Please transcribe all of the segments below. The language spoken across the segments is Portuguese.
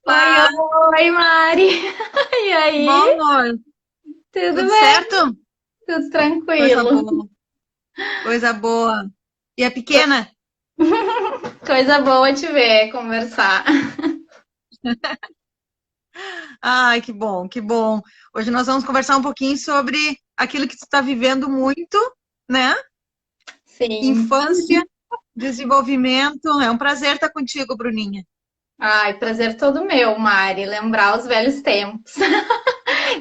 Oi, Olá, oi, Mari. E bom, aí? amor? Tudo Tudo bem? certo? Tudo Coisa tranquilo. boa, coisa boa. E a pequena? Coisa boa te ver, conversar. Ai, que bom, que bom. Hoje nós vamos conversar um pouquinho sobre aquilo que tu está vivendo muito, né? Sim. Infância, desenvolvimento. É um prazer estar contigo, Bruninha. Ai, prazer todo meu, Mari. Lembrar os velhos tempos.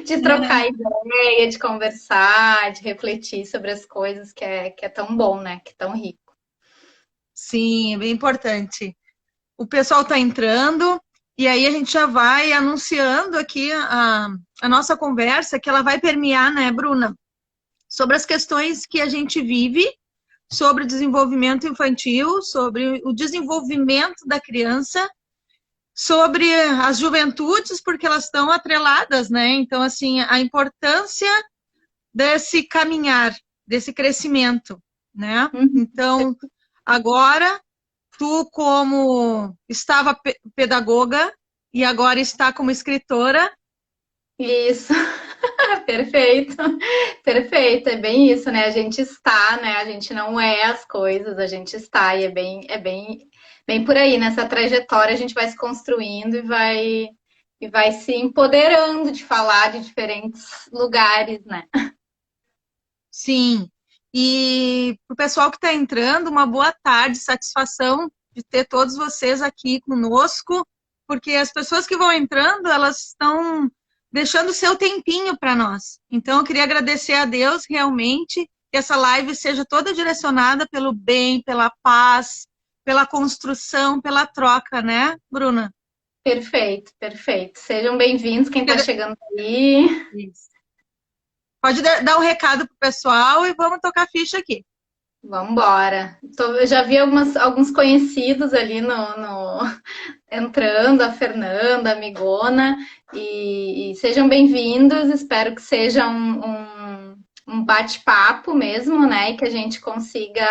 De trocar ideia, de conversar, de refletir sobre as coisas que é tão bom, né? Que é tão rico. Sim, é bem importante. O pessoal está entrando e aí a gente já vai anunciando aqui a nossa conversa, que ela vai permear, né, Bruna? Sobre as questões que a gente vive, sobre o desenvolvimento infantil, sobre o desenvolvimento da criança, sobre as juventudes, porque elas estão atreladas, né? Então, assim, a importância desse caminhar, desse crescimento, né? Uhum. Então, agora, tu como estava pedagoga e agora está como escritora. Isso. Perfeito, perfeito, é bem isso, né? A gente está, né? A gente não é as coisas, a gente está, e bem por aí, nessa trajetória a gente vai se construindo e vai se empoderando de falar de diferentes lugares, né? Sim. E para o pessoal que está entrando, uma boa tarde, satisfação de ter todos vocês aqui conosco, porque as pessoas que vão entrando, elas estão deixando o seu tempinho para nós. Então, eu queria agradecer a Deus realmente que essa live seja toda direcionada pelo bem, pela paz, pela construção, pela troca, né, Bruna? Perfeito, perfeito. Sejam bem-vindos quem está chegando aí. Isso. Pode dar um recado para o pessoal e vamos tocar ficha aqui. Vamos embora. Eu já vi alguns conhecidos ali no entrando, a Fernanda, a Amigona, e sejam bem-vindos. Espero que seja um bate-papo mesmo, né? E que a gente consiga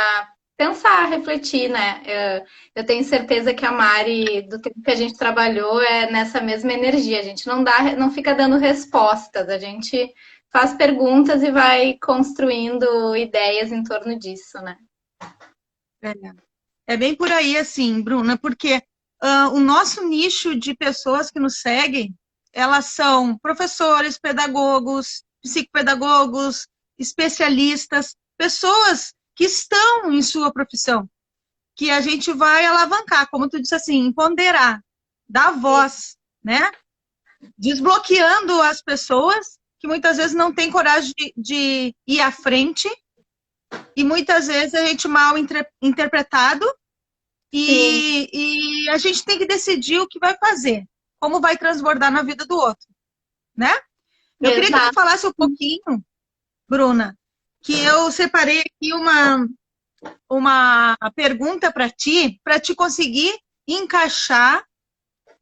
pensar, refletir, né? Eu tenho certeza que a Mari, do tempo que a gente trabalhou, é nessa mesma energia. A gente não fica dando respostas, a gente faz perguntas e vai construindo ideias em torno disso, né? É bem por aí, assim, Bruna, porque o nosso nicho de pessoas que nos seguem, elas são professores, pedagogos, psicopedagogos, especialistas, pessoas que estão em sua profissão, que a gente vai alavancar, como tu disse assim, empoderar, dar voz, né? Desbloqueando as pessoas que muitas vezes não têm coragem de ir à frente e muitas vezes a gente mal interpretado. Sim, E a gente tem que decidir o que vai fazer, como vai transbordar na vida do outro, né? Eu queria que tu exato. falasse um pouquinho, Bruna, que eu separei aqui uma pergunta para te conseguir encaixar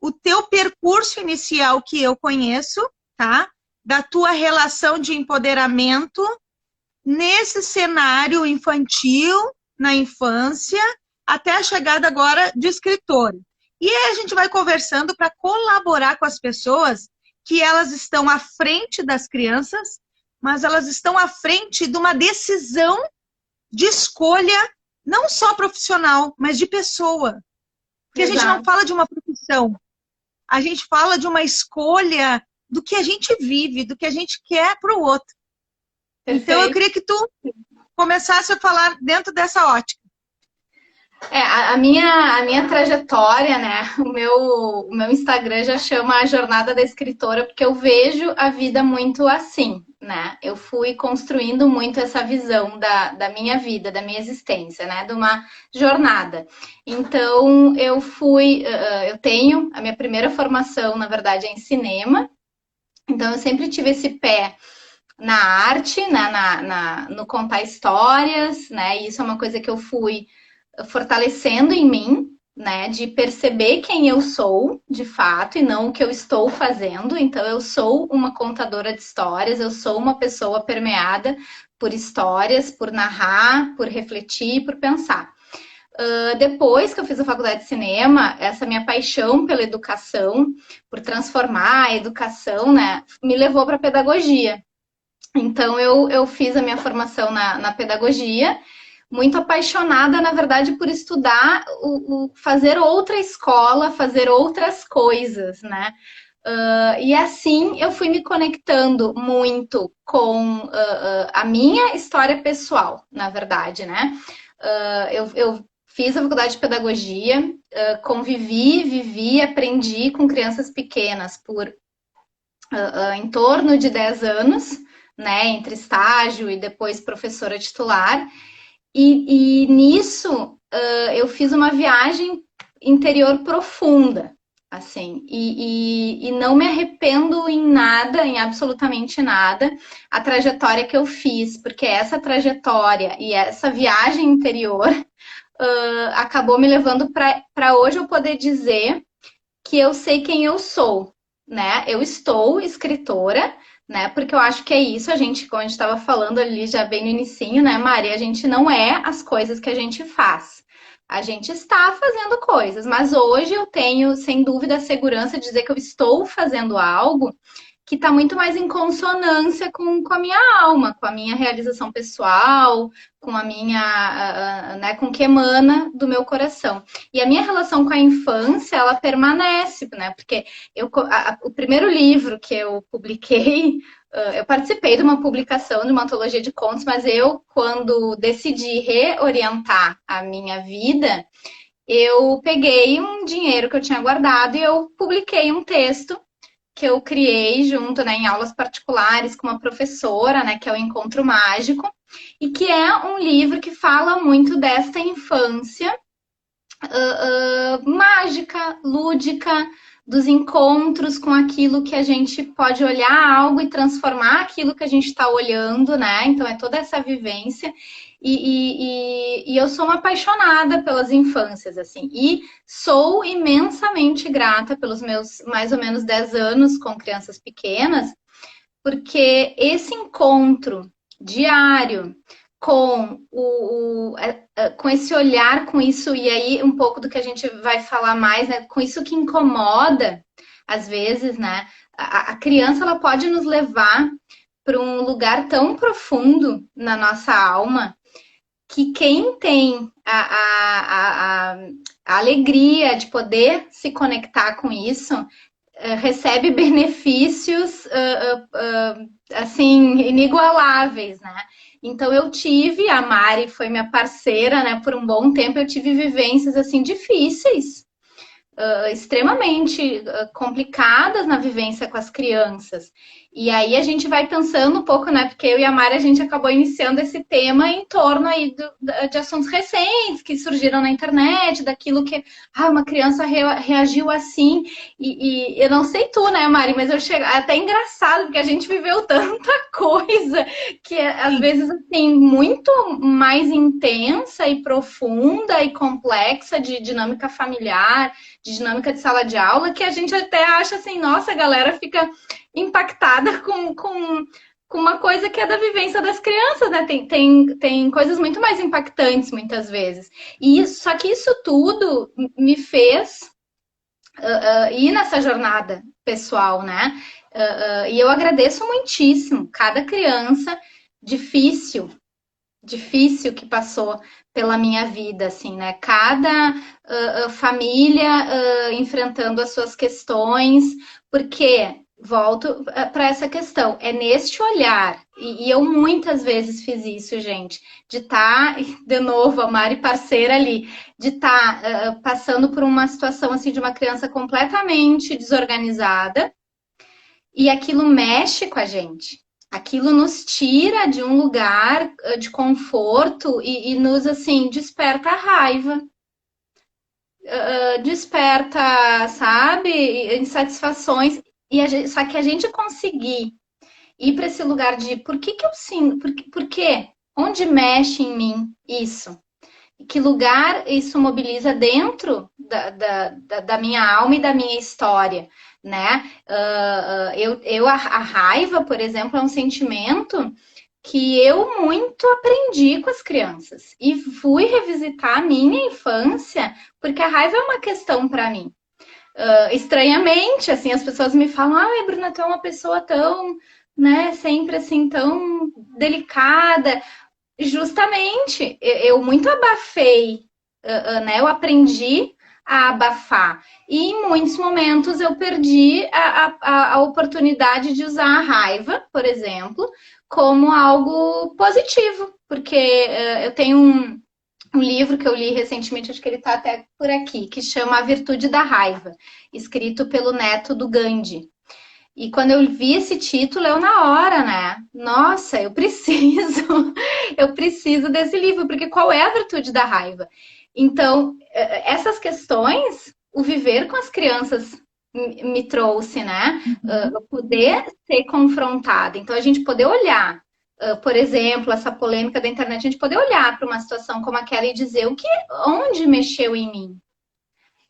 o teu percurso inicial que eu conheço, tá? Da tua relação de empoderamento nesse cenário infantil, na infância, até a chegada agora de escritor. E aí a gente vai conversando para colaborar com as pessoas que elas estão à frente das crianças, mas elas estão à frente de uma decisão de escolha, não só profissional, mas de pessoa. Porque a gente não Exato, fala de uma profissão, a gente fala de uma escolha do que a gente vive, do que a gente quer para o outro. Então, eu perfeito. queria que tu começasse a falar dentro dessa ótica. A minha trajetória, né? O meu Instagram já chama a jornada da escritora, porque eu vejo a vida muito assim, né? Eu fui construindo muito essa visão da minha vida, da minha existência, né? De uma jornada. Então, eu tenho a minha primeira formação, na verdade, é em cinema. Então, eu sempre tive esse pé na arte, né? No contar histórias, né? E isso é uma coisa que eu fui fortalecendo em mim, né, de perceber quem eu sou, de fato, e não o que eu estou fazendo. Então, eu sou uma contadora de histórias, eu sou uma pessoa permeada por histórias, por narrar, por refletir, por pensar. Depois que eu fiz a faculdade de cinema, essa minha paixão pela educação, por transformar a educação, né, me levou para a pedagogia. Então, eu fiz a minha formação na pedagogia, muito apaixonada, na verdade, por estudar, fazer outra escola, fazer outras coisas, né? E assim eu fui me conectando muito com a minha história pessoal, na verdade, né? Eu fiz a faculdade de pedagogia, convivi, vivi, aprendi com crianças pequenas por em torno de 10 anos, né? Entre estágio e depois professora titular. E nisso eu fiz uma viagem interior profunda, assim, e não me arrependo em nada, em absolutamente nada, a trajetória que eu fiz, porque essa trajetória e essa viagem interior acabou me levando para hoje eu poder dizer que eu sei quem eu sou, né? Eu estou escritora, né? Porque eu acho que é isso, a gente, como a gente estava falando ali já bem no inicinho, né, Mari? A gente não é as coisas que a gente faz. A gente está fazendo coisas, mas hoje eu tenho, sem dúvida, a segurança de dizer que eu estou fazendo algo que está muito mais em consonância com a minha alma, com a minha realização pessoal, com a minha, né, com o que emana do meu coração. E a minha relação com a infância, ela permanece, né? Porque o primeiro livro que eu publiquei, eu participei de uma publicação de uma antologia de contos, mas eu, quando decidi reorientar a minha vida, eu peguei um dinheiro que eu tinha guardado e eu publiquei um texto que eu criei junto, né, em aulas particulares com uma professora, né, que é o Encontro Mágico, e que é um livro que fala muito desta infância mágica, lúdica, dos encontros com aquilo que a gente pode olhar algo e transformar aquilo que a gente está olhando, né? Então é toda essa vivência. E eu sou uma apaixonada pelas infâncias, assim, e sou imensamente grata pelos meus mais ou menos 10 anos com crianças pequenas, porque esse encontro diário com esse olhar, com isso, e aí um pouco do que a gente vai falar mais, né? Com isso que incomoda, às vezes, né? A criança ela pode nos levar para um lugar tão profundo na nossa alma que quem tem a alegria de poder se conectar com isso recebe benefícios assim inigualáveis, né? Então eu tive, a Mari foi minha parceira, né? Por um bom tempo eu tive vivências assim difíceis, extremamente complicadas na vivência com as crianças. E aí a gente vai pensando um pouco, né? Porque eu e a Mari, a gente acabou iniciando esse tema em torno aí de assuntos recentes que surgiram na internet, daquilo que uma criança reagiu assim. E eu não sei tu, né, Mari? Mas eu chego até engraçado, porque a gente viveu tanta coisa que às vezes assim, muito mais intensa e profunda e complexa de dinâmica familiar, de dinâmica de sala de aula, que a gente até acha assim, nossa, a galera fica impactada com uma coisa que é da vivência das crianças, né? Tem coisas muito mais impactantes muitas vezes. Só que isso tudo me fez ir nessa jornada pessoal, né? E eu agradeço muitíssimo cada criança difícil que passou pela minha vida, assim, né? Cada família enfrentando as suas questões, porque volto para essa questão, é neste olhar, e eu muitas vezes fiz isso, gente, de estar, de novo, a Mari parceira ali, de estar passando por uma situação assim de uma criança completamente desorganizada, e aquilo mexe com a gente. Aquilo nos tira de um lugar de conforto e nos, assim, desperta a raiva. Desperta, sabe, insatisfações. Só que a gente conseguir ir para esse lugar de por que eu sinto, por quê? Onde mexe em mim isso? Que lugar isso mobiliza dentro da minha alma e da minha história, né? A raiva, por exemplo, é um sentimento que eu muito aprendi com as crianças e fui revisitar a minha infância, porque a raiva é uma questão para mim. Estranhamente, assim, as pessoas me falam, ai, Bruna, tu é uma pessoa tão, né, sempre assim, tão delicada. Justamente, eu muito abafei, né? Eu aprendi a abafar. E em muitos momentos eu perdi a oportunidade de usar a raiva, por exemplo, como algo positivo. Porque eu tenho um livro que eu li recentemente, acho que ele está até por aqui, que chama A Virtude da Raiva, escrito pelo neto do Gandhi. E quando eu vi esse título, eu na hora, né? Nossa, eu preciso, eu preciso desse livro, porque qual é a virtude da raiva? Então, essas questões, o viver com as crianças me trouxe, né? Poder ser confrontada. Então, a gente poder olhar, por exemplo, essa polêmica da internet, a gente poder olhar para uma situação como aquela e dizer onde mexeu em mim?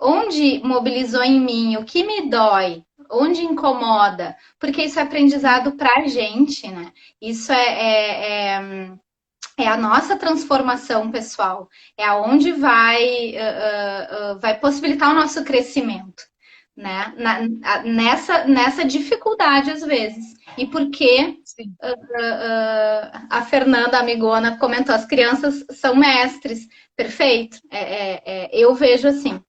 Onde mobilizou em mim? O que me dói? Onde incomoda? Porque isso é aprendizado para a gente, né? Isso é a nossa transformação pessoal. É aonde vai possibilitar o nosso crescimento, né? Nessa dificuldade, às vezes. E porque a Fernanda, a amigona, comentou, as crianças são mestres. Perfeito. Eu vejo assim,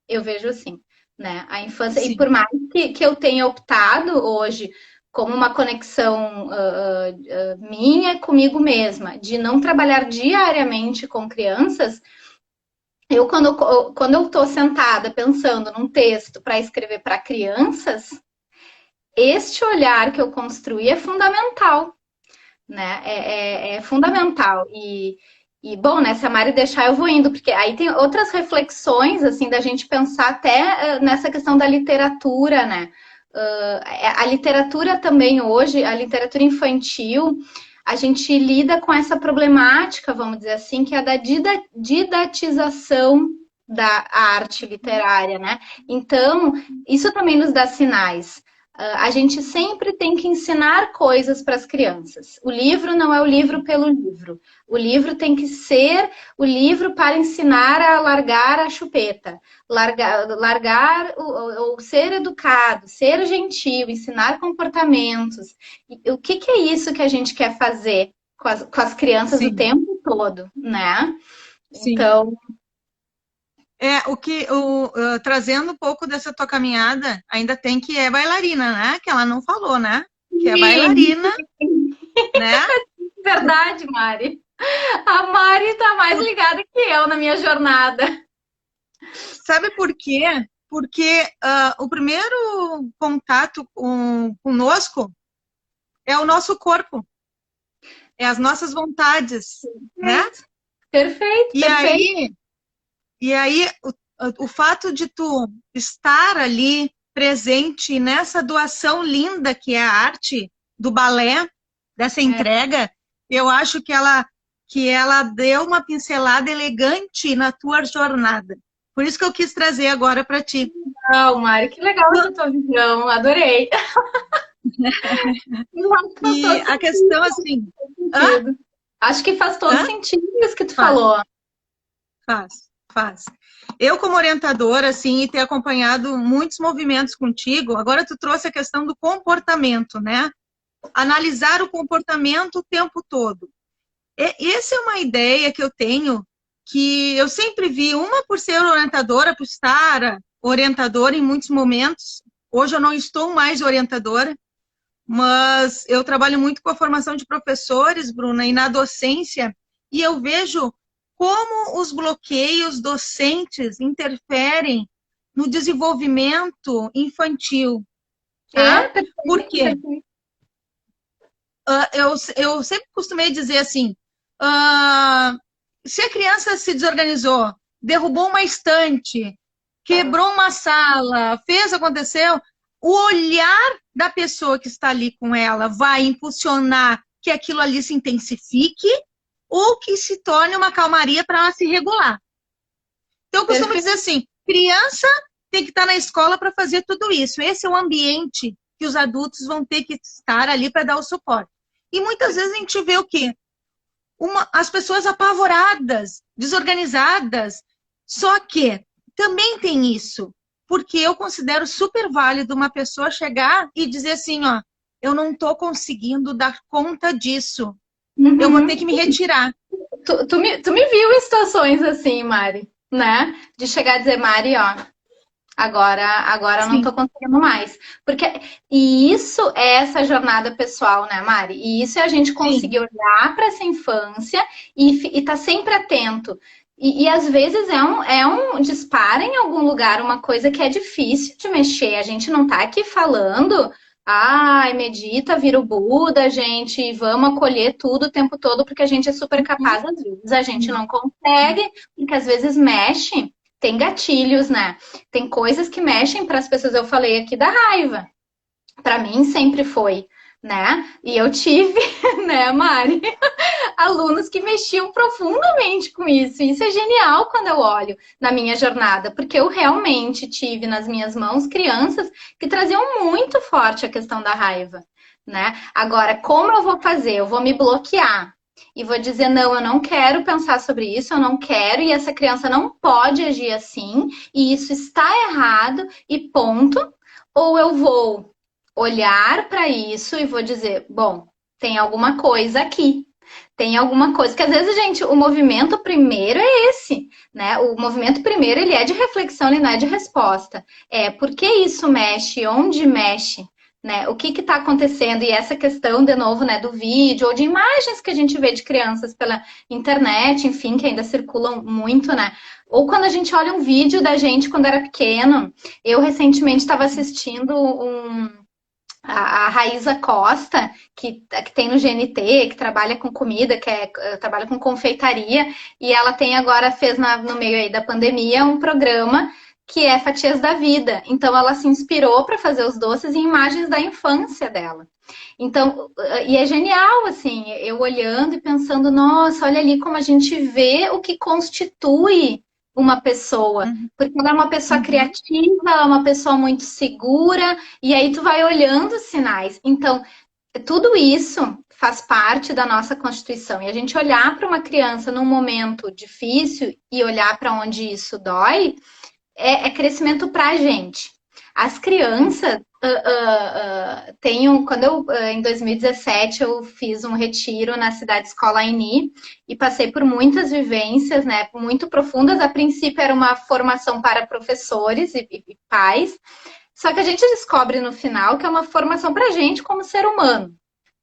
né? A infância, Sim. e por mais que eu tenha optado hoje como uma conexão minha comigo mesma, de não trabalhar diariamente com crianças, quando eu estou sentada pensando num texto para escrever para crianças, este olhar que eu construí é fundamental, né? É fundamental. Bom, né, se a Mari deixar, eu vou indo, porque aí tem outras reflexões, assim, da gente pensar até nessa questão da literatura, né? A literatura também hoje, a literatura infantil, a gente lida com essa problemática, vamos dizer assim, que é a da didatização da arte literária, né? Então, isso também nos dá sinais. A gente sempre tem que ensinar coisas para as crianças. O livro não é o livro pelo livro. O livro tem que ser o livro para ensinar a largar a chupeta, largar ou ser educado, ser gentil, ensinar comportamentos. O que é isso que a gente quer fazer com as crianças o tempo todo, né? Sim. Então, trazendo um pouco dessa tua caminhada, ainda tem que é bailarina, né? Que ela não falou, né? Que é bailarina, né? Verdade, Mari. A Mari está mais ligada que eu na minha jornada. Sabe por quê? Porque o primeiro contato conosco é o nosso corpo, é as nossas vontades, né? Perfeito, perfeito. E aí, o fato de tu estar ali presente nessa doação linda que é a arte do balé, dessa entrega, eu acho que ela deu uma pincelada elegante na tua jornada. Por isso que eu quis trazer agora para ti. Não, Mari, que legal essa tua visão, adorei. E a questão assim... Acho que faz todo sentido isso que tu falou. Faz. Eu, como orientadora, assim, e ter acompanhado muitos movimentos contigo, agora tu trouxe a questão do comportamento, né? Analisar o comportamento o tempo todo. Essa é uma ideia que eu tenho, que eu sempre vi, uma por ser orientadora, por estar orientadora em muitos momentos. Hoje eu não estou mais orientadora, mas eu trabalho muito com a formação de professores, Bruna, e na docência, e eu vejo como os bloqueios docentes interferem no desenvolvimento infantil. Tá? Por quê? Eu sempre costumei dizer assim, se a criança se desorganizou, derrubou uma estante, quebrou uma sala, aconteceu, o olhar da pessoa que está ali com ela vai impulsionar que aquilo ali se intensifique ou que se torne uma calmaria para ela se regular. Então, eu costumo dizer assim, criança tem que estar na escola para fazer tudo isso. Esse é o ambiente que os adultos vão ter que estar ali para dar o suporte. E muitas vezes a gente vê o quê? as pessoas apavoradas, desorganizadas. Só que também tem isso, porque eu considero super válido uma pessoa chegar e dizer assim, ó, eu não estou conseguindo dar conta disso, eu vou ter que me retirar. Tu me viu em situações assim, Mari, né? De chegar a dizer, Mari, ó, agora eu não tô Sim, conseguindo mais. E isso é essa jornada pessoal, né, Mari? E isso é a gente sim. conseguir olhar para essa infância e tá sempre atento. E às vezes dispara em algum lugar uma coisa que é difícil de mexer. A gente não tá aqui falando, ai, medita, vira o Buda, gente, e vamos acolher tudo o tempo todo, porque a gente é super Uhum. capaz. Às vezes a gente Não, não consegue, porque às vezes mexe. Tem gatilhos, né? Tem coisas que mexem para as pessoas. Eu falei aqui da raiva. Para mim sempre foi, né? E eu tive, né, Mari, alunos que mexiam profundamente com isso. Isso é genial quando eu olho na minha jornada, porque eu realmente tive nas minhas mãos crianças que traziam muito forte a questão da raiva, né? Agora, como eu vou fazer? Eu vou me bloquear e vou dizer, não, eu não quero pensar sobre isso, eu não quero, e essa criança não pode agir assim, e isso está errado, e ponto. Ou eu vou olhar para isso e vou dizer, bom, tem alguma coisa aqui. Tem alguma coisa que às vezes, gente, o movimento primeiro é esse, né? O movimento primeiro ele é de reflexão, ele não é de resposta. É por que isso mexe, onde mexe, né? O que está acontecendo? E essa questão, de novo, né, do vídeo ou de imagens que a gente vê de crianças pela internet, enfim, que ainda circulam muito, né? Ou quando a gente olha um vídeo da gente quando era pequeno. Eu recentemente estava assistindo a Raíza Costa, que tem no GNT, que trabalha com comida, trabalha com confeitaria, e ela tem agora, fez no meio aí da pandemia, um programa que é Fatias da Vida. Então ela se inspirou para fazer os doces em imagens da infância dela. Então, e é genial, assim, eu olhando e pensando, nossa, olha ali como a gente vê o que constitui uma pessoa, Uhum. porque ela é uma pessoa Uhum. criativa, ela é uma pessoa muito segura, e aí tu vai olhando os sinais. Então, tudo isso faz parte da nossa Constituição. E a gente olhar para uma criança num momento difícil e olhar para onde isso dói, é crescimento para a gente. As crianças quando em 2017 eu fiz um retiro na cidade escola Aini e passei por muitas vivências, né, muito profundas. A princípio era uma formação para professores e pais, só que a gente descobre no final que é uma formação para a gente como ser humano,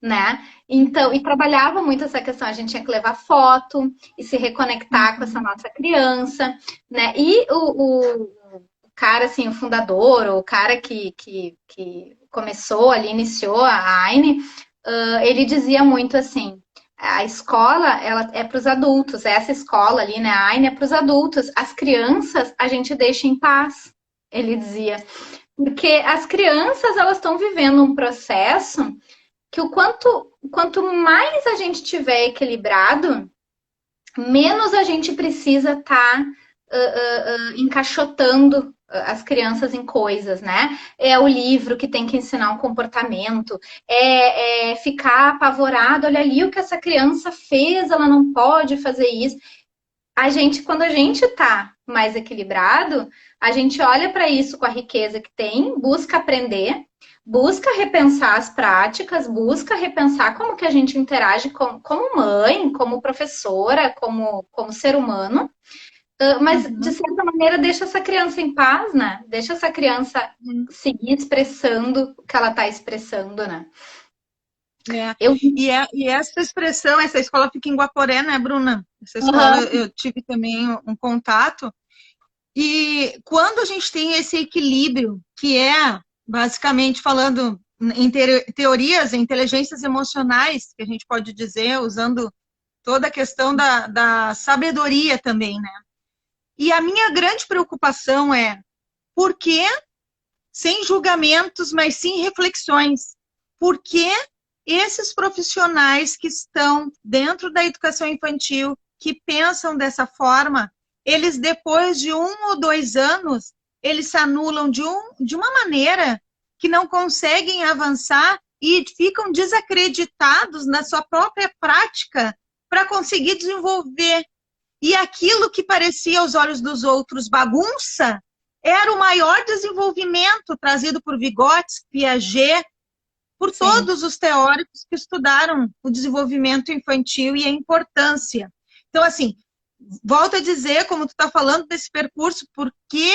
né? Então, e trabalhava muito essa questão, a gente tinha que levar foto e se reconectar com essa Uhum. nossa criança, né? E o cara, assim, o fundador, o cara que começou ali, iniciou a AINE, ele dizia muito assim, a escola, ela é para os adultos, essa escola ali, né, a AINE é para os adultos, as crianças a gente deixa em paz, ele dizia. Porque as crianças, elas estão vivendo um processo que quanto mais a gente tiver equilibrado, menos a gente precisa estar encaixotando as crianças em coisas, né? É o livro que tem que ensinar um comportamento, é ficar apavorado, olha ali o que essa criança fez, ela não pode fazer isso. Quando a gente tá mais equilibrado, a gente olha para isso com a riqueza que tem, busca aprender, busca repensar as práticas, busca repensar como que a gente interage como mãe, como professora, como ser humano, mas de Uhum. certa maneira deixa essa criança em paz, né? Deixa essa criança Uhum. seguir expressando o que ela está expressando, né? É. Eu. E essa expressão, essa escola fica em Guaporé, né, Bruna? Essa escola Uhum. eu tive também um contato. E quando a gente tem esse equilíbrio, que é, basicamente, falando em teorias, inteligências emocionais, que a gente pode dizer, usando toda a questão da sabedoria também, né? E a minha grande preocupação é por que, sem julgamentos, mas sim reflexões, por que esses profissionais que estão dentro da educação infantil, que pensam dessa forma, eles depois de 1 ou 2 anos, eles se anulam de uma maneira que não conseguem avançar e ficam desacreditados na sua própria prática para conseguir desenvolver. E aquilo que parecia aos olhos dos outros bagunça, era o maior desenvolvimento trazido por Vygotsky, Piaget, por todos os teóricos que estudaram o desenvolvimento infantil e a importância. Então, assim, volto a dizer, como tu está falando desse percurso, por que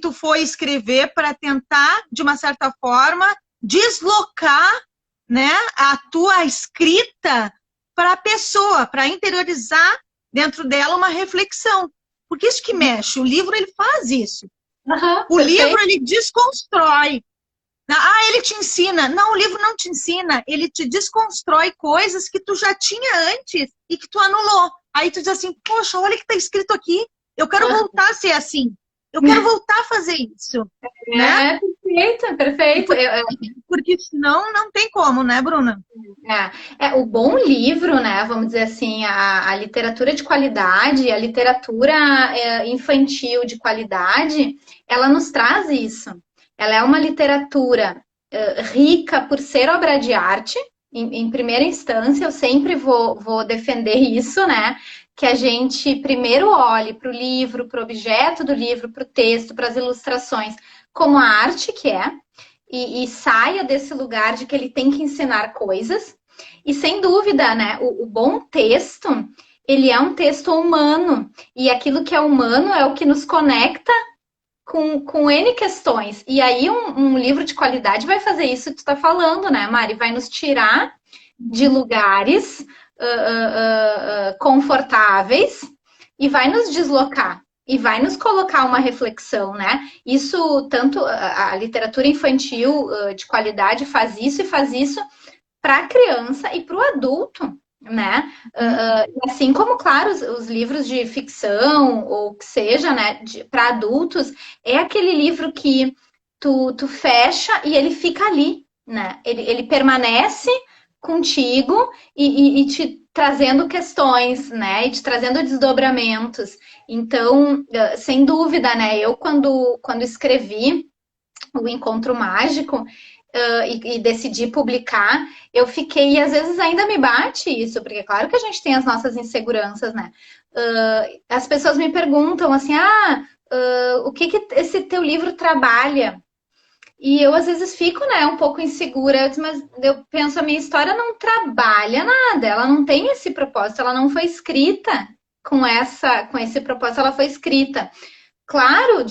tu foi escrever para tentar, de uma certa forma, deslocar, né, a tua escrita para a pessoa, para interiorizar dentro dela uma reflexão. Porque isso que mexe, o livro ele faz isso. O livro ele desconstrói. Ah, ele te ensina. Não, o livro não te ensina. Ele te desconstrói coisas que tu já tinha antes e que tu anulou. Aí tu diz assim, poxa, olha o que está escrito aqui. Eu quero voltar a ser assim. Eu quero voltar a fazer isso. Né? Perfeito, perfeito. Porque senão não tem como, né, Bruna? O bom livro, né, vamos dizer assim, a literatura de qualidade, a literatura infantil de qualidade, ela nos traz isso. Ela é uma literatura rica por ser obra de arte. Em primeira instância, eu sempre vou defender isso, né? Que a gente primeiro olhe para o livro, para o objeto do livro, para o texto, para as ilustrações, como a arte que é, e saia desse lugar de que ele tem que ensinar coisas. E sem dúvida, né, o bom texto, ele é um texto humano, e aquilo que é humano é o que nos conecta com N questões. E aí um livro de qualidade vai fazer isso que tu está falando, né, Mari? Vai nos tirar de lugares confortáveis e vai nos deslocar e vai nos colocar uma reflexão, né? Isso, tanto a literatura infantil de qualidade faz isso e faz isso para a criança e para o adulto, né? Assim como, claro, os livros de ficção ou que seja, né, para adultos, é aquele livro que tu fecha e ele fica ali, né? Ele permanece contigo e te trazendo questões, né? E te trazendo desdobramentos. Então, sem dúvida, né? Eu, quando escrevi o Encontro Mágico e decidi publicar, eu fiquei, e às vezes ainda me bate isso, porque claro que a gente tem as nossas inseguranças, né? As pessoas me perguntam assim, o que esse teu livro trabalha? E eu, às vezes, fico, né, um pouco insegura, mas eu penso, a minha história não trabalha nada, ela não tem esse propósito, ela não foi escrita com esse propósito, ela foi escrita, claro,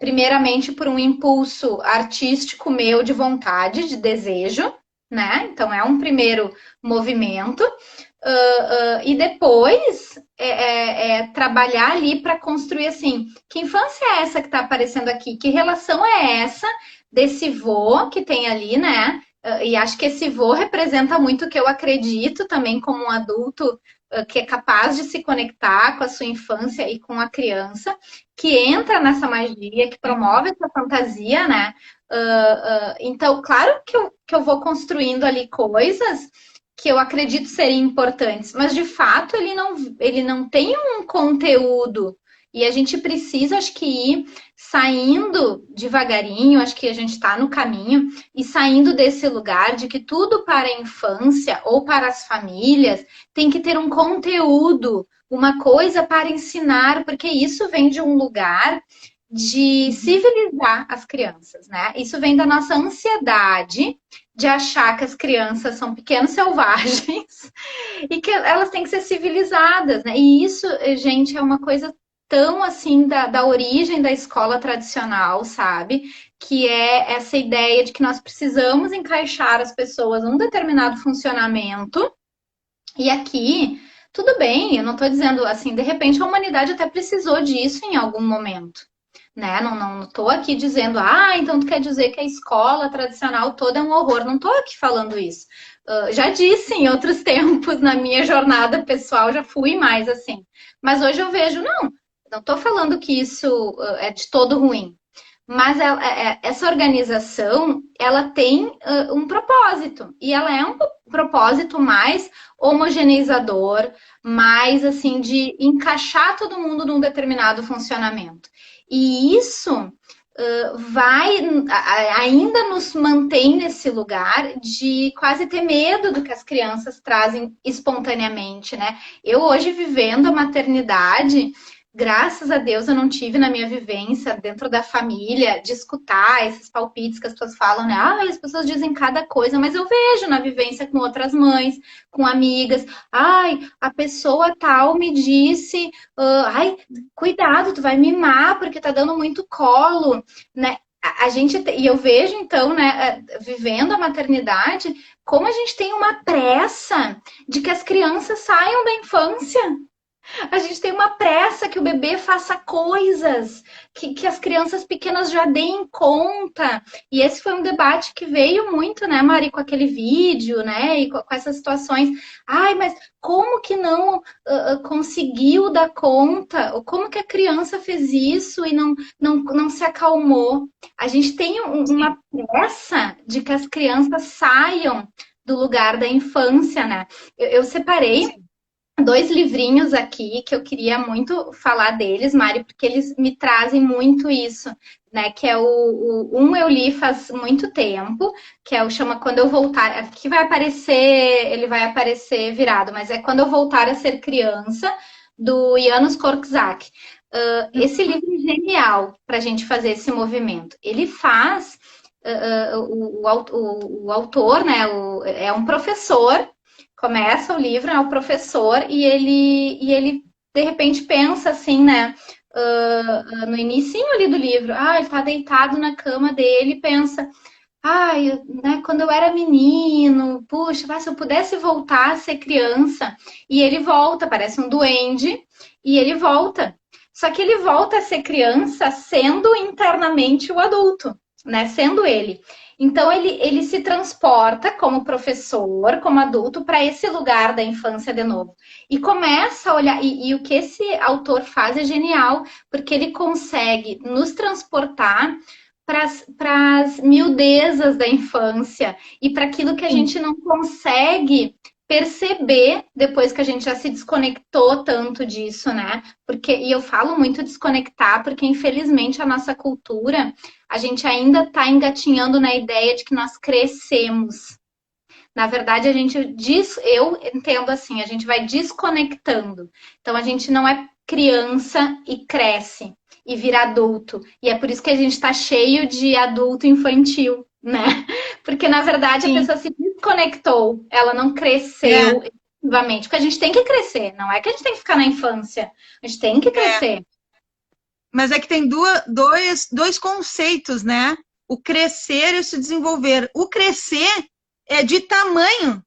primeiramente por um impulso artístico meu de vontade, de desejo, né? Então, é um primeiro movimento. E depois trabalhar ali para construir assim, que infância é essa que está aparecendo aqui? Que relação é essa desse vô que tem ali, né? E acho que esse vô representa muito o que eu acredito também como um adulto que é capaz de se conectar com a sua infância e com a criança, que entra nessa magia, que promove essa fantasia, né? Então, claro que eu vou construindo ali coisas que eu acredito serem importantes, mas de fato ele não tem um conteúdo. E a gente precisa, acho que, ir saindo devagarinho, acho que a gente está no caminho, e saindo desse lugar de que tudo para a infância ou para as famílias tem que ter um conteúdo, uma coisa para ensinar, porque isso vem de um lugar de civilizar as crianças, né? Isso vem da nossa ansiedade de achar que as crianças são pequenos selvagens e que elas têm que ser civilizadas, né? E isso, gente, é uma coisa tão assim da origem da escola tradicional, sabe? Que é essa ideia de que nós precisamos encaixar as pessoas num determinado funcionamento. E aqui, tudo bem, eu não estou dizendo assim, de repente a humanidade até precisou disso em algum momento. Né? Não estou aqui dizendo, então tu quer dizer que a escola tradicional toda é um horror. Não estou aqui falando isso. Já disse em outros tempos, na minha jornada pessoal, já fui mais assim. Mas hoje eu vejo, não estou falando que isso é de todo ruim. Mas essa organização, ela tem um propósito. E ela é um propósito mais homogeneizador, mais assim, de encaixar todo mundo num determinado funcionamento. E isso ainda nos mantém nesse lugar de quase ter medo do que as crianças trazem espontaneamente, né? Eu hoje vivendo a maternidade, graças a Deus eu não tive na minha vivência dentro da família de escutar esses palpites que as pessoas falam, né? Ah, as pessoas dizem cada coisa, mas eu vejo na vivência com outras mães, com amigas. Ai, a pessoa tal me disse, ai, cuidado, tu vai mimar porque tá dando muito colo, né? A gente, e eu vejo então, né, vivendo a maternidade, como a gente tem uma pressa de que as crianças saiam da infância. A gente tem uma pressa que o bebê faça coisas, que as crianças pequenas já deem conta. E esse foi um debate que veio muito, né, Mari, com aquele vídeo, né, e com essas situações. Ai, mas como que não conseguiu dar conta? Ou como que a criança fez isso e não se acalmou? A gente tem uma pressa de que as crianças saiam do lugar da infância, né? Eu separei dois livrinhos aqui que eu queria muito falar deles, Mari, porque eles me trazem muito isso, né? Que é um eu li faz muito tempo, que é o chama Quando Eu Voltar, aqui vai aparecer, ele vai aparecer virado, mas é Quando Eu Voltar a Ser Criança, do Janusz Korczak. Esse livro é genial para a gente fazer esse movimento. Ele faz o autor, né? É um professor. Começa o livro, é o professor, e ele de repente pensa assim, né? No inicinho ali do livro, ele tá deitado na cama dele e pensa, né, quando eu era menino, puxa, se eu pudesse voltar a ser criança. E ele volta, parece um duende, e ele volta. Só que ele volta a ser criança sendo internamente o adulto, né? Sendo ele. Então, ele se transporta como professor, como adulto, para esse lugar da infância de novo. E começa a olhar. E o que esse autor faz é genial, porque ele consegue nos transportar para as miudezas da infância e para aquilo que a gente não consegue perceber depois que a gente já se desconectou tanto disso, né? E eu falo muito desconectar, porque infelizmente a nossa cultura, a gente ainda está engatinhando na ideia de que nós crescemos. Na verdade, eu entendo assim, a gente vai desconectando. Então a gente não é criança e cresce e vira adulto. E é por isso que a gente está cheio de adulto infantil, né? Porque, na verdade, a pessoa se desconectou, ela não cresceu efetivamente. Porque a gente tem que crescer, não é que a gente tem que ficar na infância. A gente tem que crescer. Mas é que tem dois conceitos, né? O crescer e o se desenvolver. O crescer é de tamanho.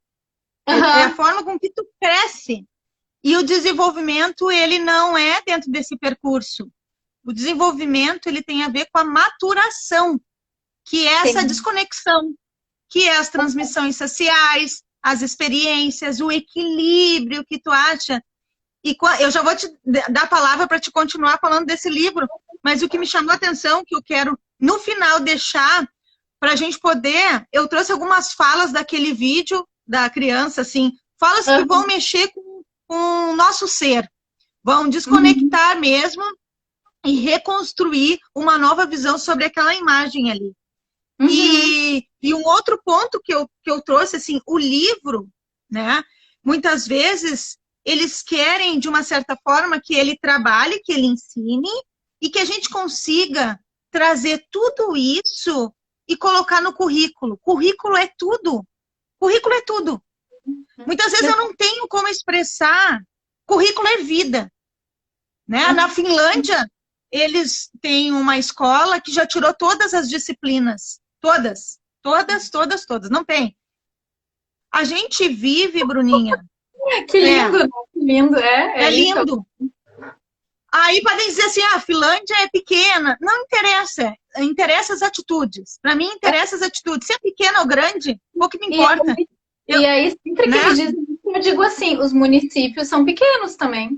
É a forma com que tu cresce. E o desenvolvimento, ele não é dentro desse percurso. O desenvolvimento, ele tem a ver com a maturação, que é essa desconexão, que é as transmissões sociais, as experiências, o equilíbrio que tu acha. E eu já vou te dar a palavra para te continuar falando desse livro, mas o que me chamou a atenção, que eu quero, no final, deixar para a gente poder... Eu trouxe algumas falas daquele vídeo da criança, assim, falas que vão mexer com o nosso ser, vão desconectar mesmo e reconstruir uma nova visão sobre aquela imagem ali. E um outro ponto que eu trouxe, assim, o livro, né? Muitas vezes eles querem, de uma certa forma, que ele trabalhe, que ele ensine e que a gente consiga trazer tudo isso e colocar no currículo. Currículo é tudo. Currículo é tudo. Muitas vezes eu não tenho como expressar. Currículo é vida. Né? Na Finlândia, eles têm uma escola que já tirou todas as disciplinas. Todas. Todas, todas, todas. Não tem. A gente vive, Bruninha. Que lindo, né? Que lindo. É lindo. Aí podem dizer assim, a Finlândia é pequena. Não interessa. Interessa as atitudes. Para mim, interessa as atitudes. Se é pequena ou grande, pouco me importa. E aí, sempre que eles dizem isso, eu digo assim, os municípios são pequenos também.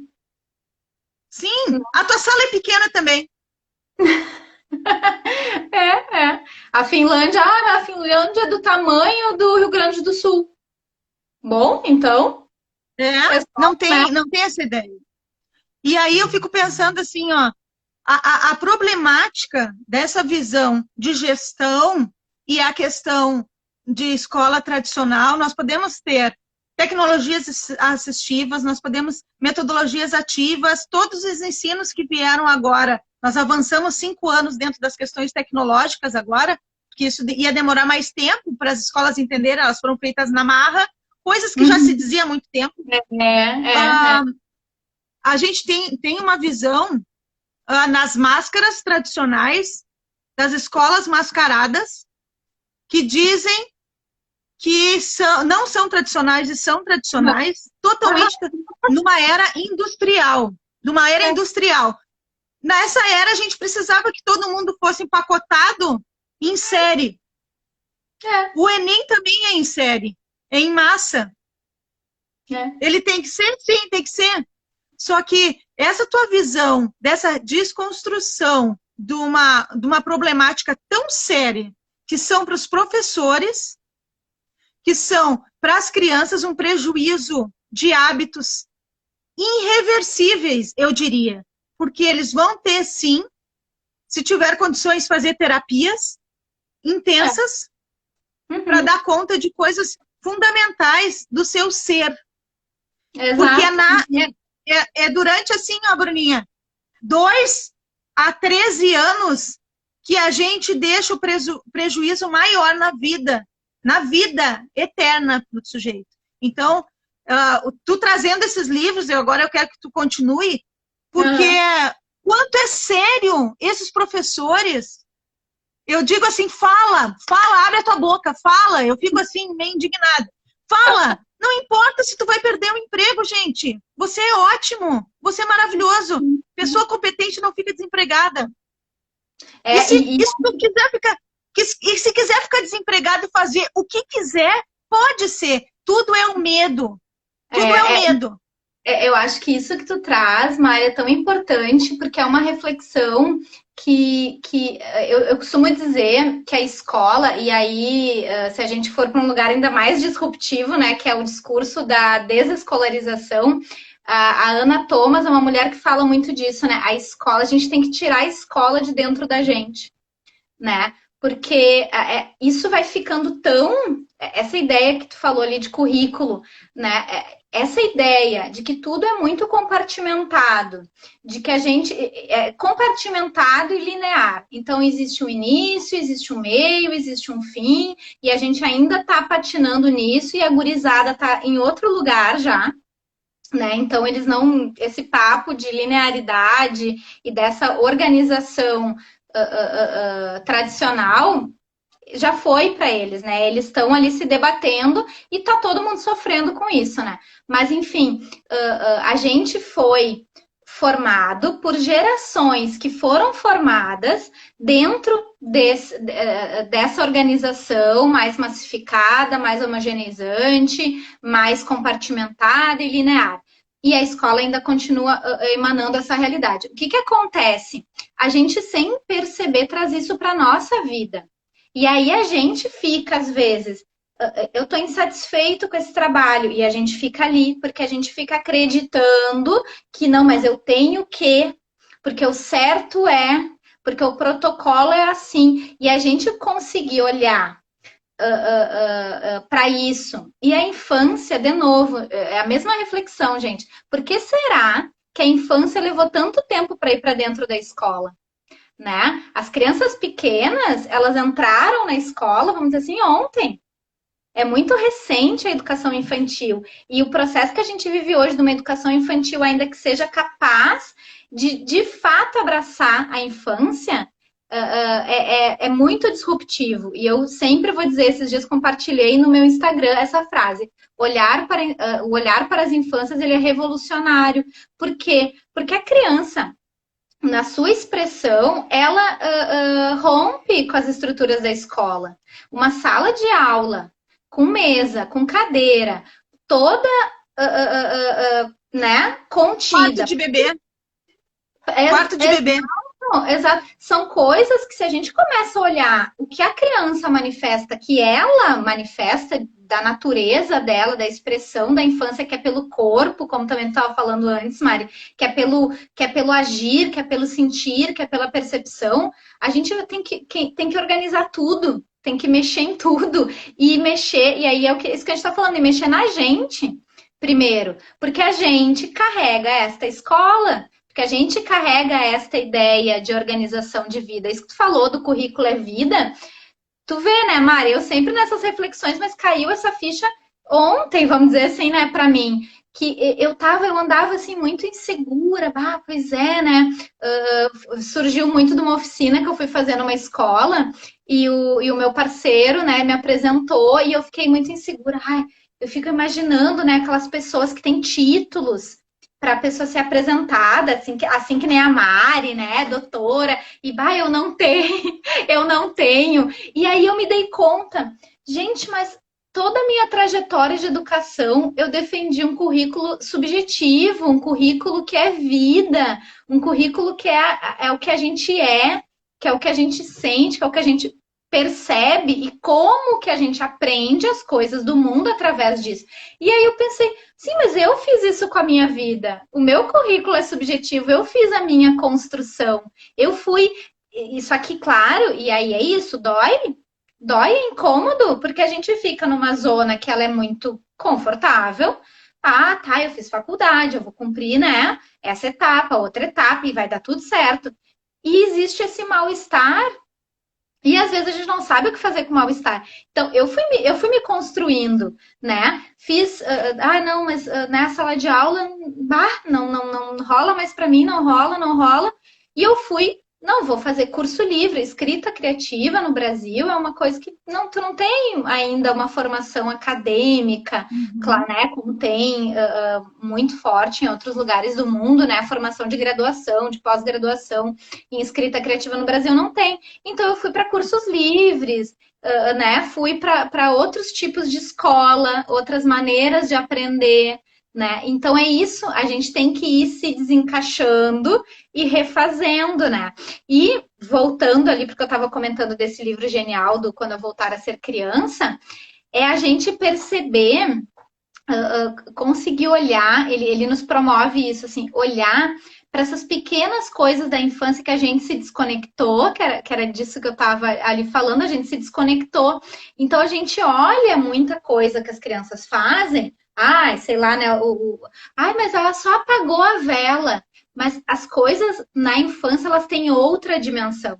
Sim, a tua sala é pequena também. A Finlândia é do tamanho do Rio Grande do Sul. Bom, então... não tem essa ideia. E aí eu fico pensando assim, ó, A problemática dessa visão de gestão e a questão de escola tradicional, nós podemos ter tecnologias assistivas, nós podemos metodologias ativas, todos os ensinos que vieram agora. Nós avançamos 5 anos dentro das questões tecnológicas agora, porque isso ia demorar mais tempo para as escolas entenderem, elas foram feitas na marra, coisas que já se dizia há muito tempo. A gente tem uma visão nas máscaras tradicionais das escolas mascaradas que dizem que não são tradicionais e são tradicionais, totalmente numa era industrial. Nessa era, a gente precisava que todo mundo fosse empacotado em série. O Enem também é em série, é em massa. Ele tem que ser? Sim, tem que ser. Só que essa tua visão dessa desconstrução de uma problemática tão séria, que são para os professores, que são para as crianças um prejuízo de hábitos irreversíveis, eu diria. Porque eles vão ter, sim, se tiver condições, fazer terapias intensas para dar conta de coisas fundamentais do seu ser. Porque durante assim, ó, Bruninha, 2 a 13 anos que a gente deixa o prejuízo maior na vida eterna do sujeito. Então, tu trazendo esses livros, agora eu quero que tu continue, porque quanto é sério esses professores, eu digo assim, fala, abre a tua boca, fala, eu fico assim, meio indignada. Fala, não importa se tu vai perder o emprego, gente. Você é ótimo, você é maravilhoso. Pessoa competente não fica desempregada. Se quiser ficar desempregado e fazer o que quiser, pode ser. Tudo é um medo. Medo. Eu acho que isso que tu traz, Mari, é tão importante, porque é uma reflexão que eu costumo dizer que a escola, e aí se a gente for para um lugar ainda mais disruptivo, né, que é o discurso da desescolarização, a Ana Thomas é uma mulher que fala muito disso, né? A escola, a gente tem que tirar a escola de dentro da gente, né? Porque isso vai ficando tão... Essa ideia que tu falou ali de currículo, né? Essa ideia de que tudo é muito compartimentado, de que a gente é compartimentado e linear. Então, existe um início, existe um meio, existe um fim, e a gente ainda está patinando nisso, e a gurizada está em outro lugar já, né? Então, eles não... Esse papo de linearidade e dessa organização tradicional já foi para eles, né? Eles estão ali se debatendo e tá todo mundo sofrendo com isso, né? Mas, enfim, a gente foi formado por gerações que foram formadas dentro dessa organização mais massificada, mais homogeneizante, mais compartimentada e linear. E a escola ainda continua emanando essa realidade. O que acontece? A gente, sem perceber, traz isso para a nossa vida. E aí a gente fica, às vezes, eu estou insatisfeito com esse trabalho, e a gente fica ali, porque a gente fica acreditando que não, mas eu tenho que, porque o certo é, porque o protocolo é assim. E a gente conseguir olhar para isso. E a infância, de novo, é a mesma reflexão, gente. Por que será que a infância levou tanto tempo para ir para dentro da escola? Né? As crianças pequenas, elas entraram na escola, vamos dizer assim, ontem. É muito recente a educação infantil. E o processo que a gente vive hoje de uma educação infantil, ainda que seja capaz de fato abraçar a infância, é muito disruptivo. E eu sempre vou dizer, esses dias compartilhei no meu Instagram essa frase: o olhar para as infâncias, ele é revolucionário. Por quê? Porque a criança, na sua expressão, ela rompe com as estruturas da escola. Uma sala de aula, com mesa, com cadeira, toda né, contida. Quarto de bebê. Quarto de bebê. Não, exato. São coisas que se a gente começa a olhar o que a criança manifesta, que ela manifesta da natureza dela, da expressão da infância, que é pelo corpo, como também estava falando antes, Mari, que é pelo agir, que é pelo sentir, que é pela percepção, a gente tem que organizar tudo, tem que mexer em tudo e mexer, e aí é isso que a gente está falando, e mexer na gente primeiro, porque a gente carrega esta escola. Porque a gente carrega esta ideia de organização de vida. Isso que tu falou do currículo é vida. Tu vê, né, Mari? Eu sempre nessas reflexões, mas caiu essa ficha ontem, vamos dizer assim, né, pra mim. Que eu andava assim muito insegura. Ah, pois é, né? Surgiu muito de uma oficina que eu fui fazer numa escola e o meu parceiro, né, me apresentou e eu fiquei muito insegura. Ai, eu fico imaginando, né, aquelas pessoas que têm títulos para a pessoa ser apresentada, assim que nem a Mari, né, doutora, e bah, eu não tenho, eu não tenho. E aí eu me dei conta, gente, mas toda a minha trajetória de educação, eu defendi um currículo subjetivo, um currículo que é vida, um currículo que é o que a gente é, que é o que a gente sente, que é o que a gente percebe e como que a gente aprende as coisas do mundo através disso. E aí eu pensei, sim, mas eu fiz isso com a minha vida. O meu currículo é subjetivo, eu fiz a minha construção. Eu fui isso aqui, claro, e aí é isso, dói? Dói, é incômodo, porque a gente fica numa zona que ela é muito confortável. Ah, tá, eu fiz faculdade, eu vou cumprir, né, essa etapa, outra etapa, e vai dar tudo certo. E existe esse mal-estar e às vezes a gente não sabe o que fazer com o mal-estar. Então, eu fui me construindo, né? Fiz, não, mas na sala de aula, não rola mais para mim, não rola, não rola. E eu fui, não, vou fazer curso livre, escrita criativa no Brasil é uma coisa que tu não tem ainda uma formação acadêmica, claro, né? Como tem muito forte em outros lugares do mundo, né? A formação de graduação, de pós-graduação em escrita criativa no Brasil não tem. Então eu fui para cursos livres, né? Fui para outros tipos de escola, outras maneiras de aprender, né? Então é isso, a gente tem que ir se desencaixando e refazendo, né? E voltando ali, porque eu estava comentando desse livro genial do Quando Eu Voltar a Ser Criança, é a gente perceber, conseguir olhar, ele nos promove isso, assim, olhar para essas pequenas coisas da infância que a gente se desconectou, que era disso que eu estava ali falando, a gente se desconectou. Então a gente olha muita coisa que as crianças fazem, ai, sei lá, né? Ai, mas ela só apagou a vela. Mas as coisas na infância elas têm outra dimensão,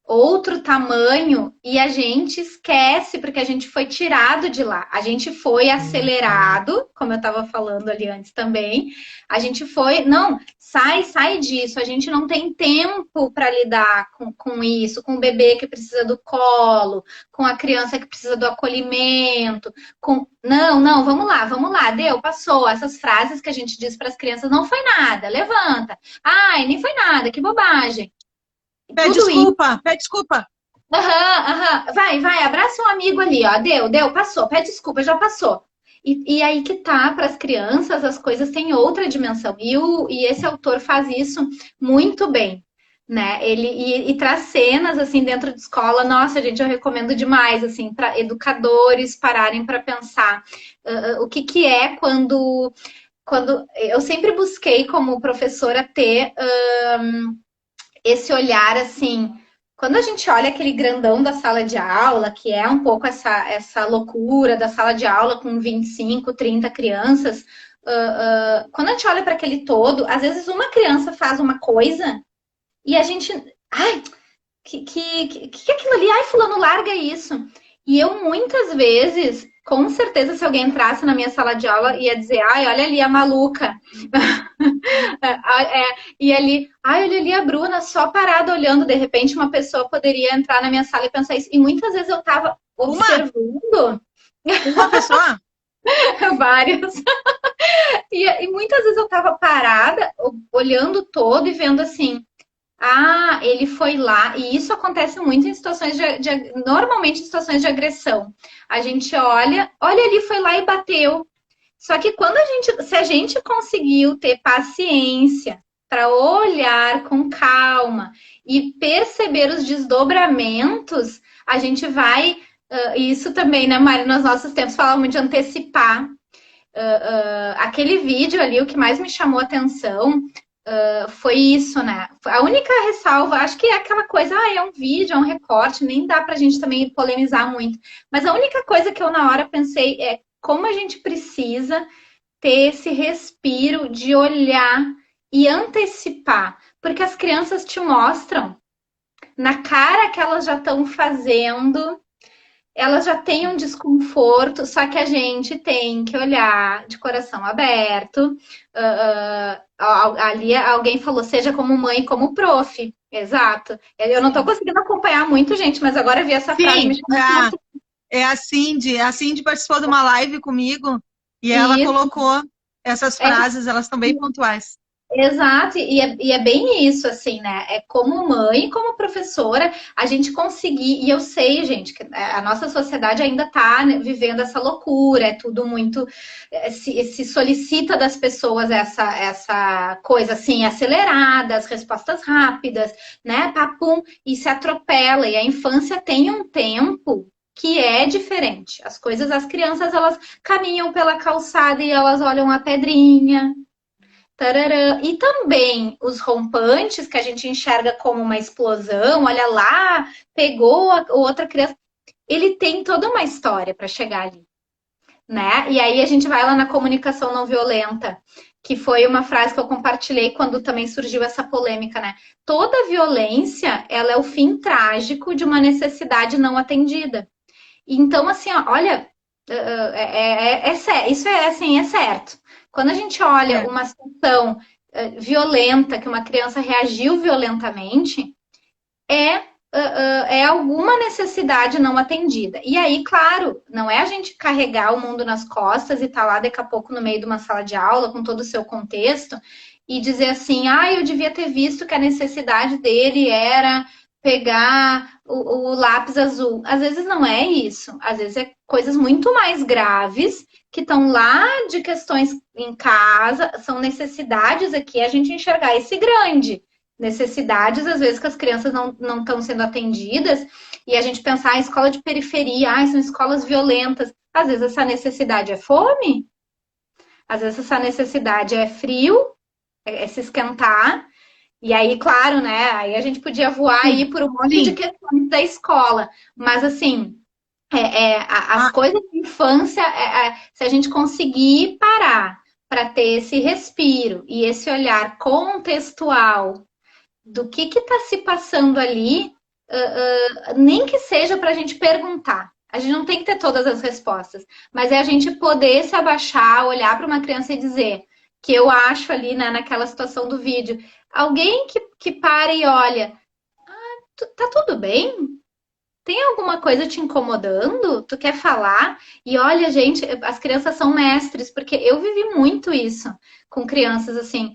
outro tamanho, e a gente esquece porque a gente foi tirado de lá. A gente foi acelerado, como eu estava falando ali antes também. A gente foi, não, sai disso. A gente não tem tempo para lidar com isso, com o bebê que precisa do colo, com a criança que precisa do acolhimento, com não, vamos lá, deu, passou. Essas frases que a gente diz para as crianças, não foi nada, levanta. Ai, nem foi nada, que bobagem. Pede desculpa, pede desculpa. Vai, abraça um amigo ali, ó. Deu, passou. Pede desculpa, já passou. E aí que tá, para as crianças, as coisas têm outra dimensão. E esse autor faz isso muito bem, né? Ele traz cenas, assim, dentro de escola. Nossa, gente, eu recomendo demais, assim, para educadores pararem para pensar o que é quando eu sempre busquei como professora ter esse olhar assim, quando a gente olha aquele grandão da sala de aula, que é um pouco essa loucura da sala de aula com 25, 30 crianças, quando a gente olha para aquele todo, às vezes uma criança faz uma coisa e a gente, ai, que é aquilo ali? Ai, fulano, larga isso. E eu muitas vezes, com certeza, se alguém entrasse na minha sala de aula, ia dizer, ai, olha ali a maluca. E ali, ai, olha ali a Bruna, só parada olhando. De repente, uma pessoa poderia entrar na minha sala e pensar isso. E muitas vezes eu estava observando. Uma pessoa? Várias. E muitas vezes eu estava parada, olhando todo e vendo assim, ah, ele foi lá, e isso acontece muito em situações normalmente em situações de agressão. A gente olha ali, foi lá e bateu. Só que se a gente conseguiu ter paciência, para olhar com calma e perceber os desdobramentos, a gente vai. Isso também, né, Mari, nos nossos tempos falava muito de antecipar. Aquele vídeo ali, o que mais me chamou a atenção foi isso, né? A única ressalva, acho que é aquela coisa, é um vídeo, é um recorte, nem dá pra gente também polemizar muito. Mas a única coisa que eu na hora pensei é como a gente precisa ter esse respiro de olhar e antecipar. Porque as crianças te mostram na cara que elas já estão fazendo, elas já têm um desconforto, só que a gente tem que olhar de coração aberto. Ali alguém falou, seja como mãe, como prof. Exato. Eu não estou conseguindo acompanhar muito, gente, mas agora eu vi essa frase. Me a Cindy participou de uma live comigo e ela colocou essas frases, elas estão bem pontuais. Exato, e é bem isso, assim, né? É como mãe, como professora, a gente conseguir, e eu sei, gente, que a nossa sociedade ainda está, né, vivendo essa loucura, é tudo muito, se solicita das pessoas essa coisa, assim, acelerada, as respostas rápidas, né, papum, e se atropela, e a infância tem um tempo que é diferente. As crianças, elas caminham pela calçada e elas olham a pedrinha. Tararã. E também os rompantes, que a gente enxerga como uma explosão, olha lá, pegou a outra criança. Ele tem toda uma história para chegar ali, né? E aí a gente vai lá na comunicação não violenta, que foi uma frase que eu compartilhei quando também surgiu essa polêmica, né? Toda violência, ela é o fim trágico de uma necessidade não atendida. Então, assim, ó, olha, isso é assim, é certo. Quando a gente olha uma situação violenta, que uma criança reagiu violentamente, é alguma necessidade não atendida. E aí, claro, não é a gente carregar o mundo nas costas e estar lá daqui a pouco no meio de uma sala de aula com todo o seu contexto e dizer assim, eu devia ter visto que a necessidade dele era pegar o lápis azul. Às vezes não é isso. Às vezes é coisas muito mais graves que estão lá de questões em casa, são necessidades aqui, a gente enxergar esse grande. Necessidades, às vezes, que as crianças não estão sendo atendidas, e a gente pensar em escola de periferia, são escolas violentas. Às vezes essa necessidade é fome, às vezes essa necessidade é frio, é se esquentar. E aí, claro, né? Aí a gente podia voar aí por um monte de questões da escola. Mas, assim, as coisas de infância, se a gente conseguir parar para ter esse respiro e esse olhar contextual do que está se passando ali, nem que seja para a gente perguntar. A gente não tem que ter todas as respostas, mas é a gente poder se abaixar, olhar para uma criança e dizer que eu acho ali, né, naquela situação do vídeo, alguém que para e olha, tá tudo bem? Tem alguma coisa te incomodando? Tu quer falar? E olha, gente, as crianças são mestres, porque eu vivi muito isso com crianças assim.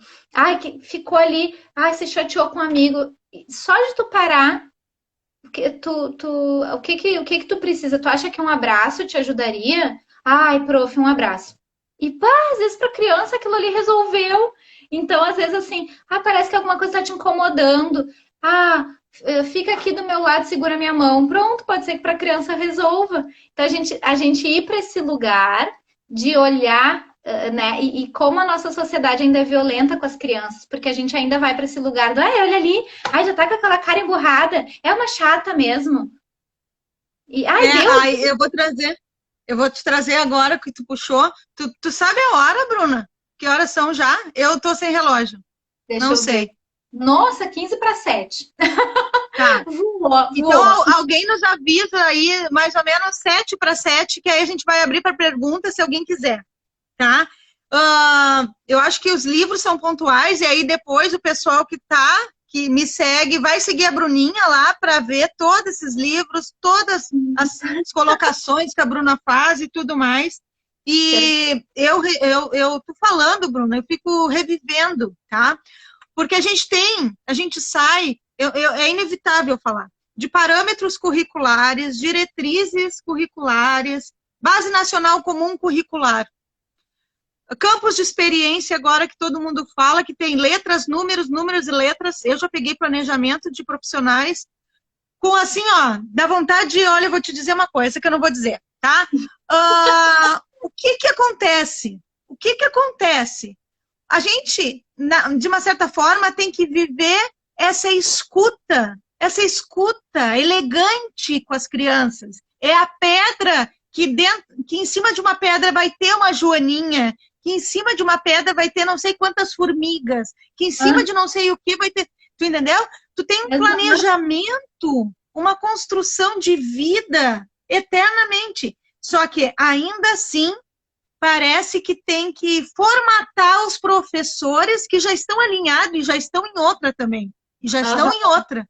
Que ficou ali, se chateou com um amigo. Só de tu parar, o que tu precisa? Tu acha que um abraço te ajudaria? Ai, prof, um abraço. E pá, às vezes pra criança aquilo ali resolveu. Então, às vezes assim, parece que alguma coisa tá te incomodando. Fica aqui do meu lado, segura minha mão. Pronto, pode ser que para a criança resolva. Então, a gente ir para esse lugar de olhar, né? E como a nossa sociedade ainda é violenta com as crianças, porque a gente ainda vai para esse lugar do, olha ali, já tá com aquela cara emburrada, é uma chata mesmo. E, eu vou te trazer agora que tu puxou. Tu sabe a hora, Bruna? Que horas são já? Eu tô sem relógio. Não sei. Ver. Nossa, 15:07. Tá. Então, alguém nos avisa aí, mais ou menos 7:07, que aí a gente vai abrir para perguntas, se alguém quiser, tá? Eu acho que os livros são pontuais, e aí depois o pessoal que me segue, vai seguir a Bruninha lá para ver todos esses livros, todas as colocações que a Bruna faz e tudo mais. E eu tô falando, Bruna, eu fico revivendo, tá? Porque a gente sai, é inevitável falar, de parâmetros curriculares, diretrizes curriculares, Base Nacional Comum Curricular. Campos de experiência agora que todo mundo fala, que tem letras, números, números e letras. Eu já peguei planejamento de profissionais com assim, ó, dá vontade de, olha, eu vou te dizer uma coisa que eu não vou dizer, tá? O que que acontece? O que que acontece? A gente, de uma certa forma, tem que viver essa escuta elegante com as crianças. É a pedra que em cima de uma pedra vai ter uma joaninha, que em cima de uma pedra vai ter não sei quantas formigas, que em cima de não sei o que vai ter... Tu entendeu? Tu tem um planejamento, uma construção de vida eternamente. Só que, ainda assim, parece que tem que formatar os professores que já estão alinhados e já estão em outra também. E já estão em outra.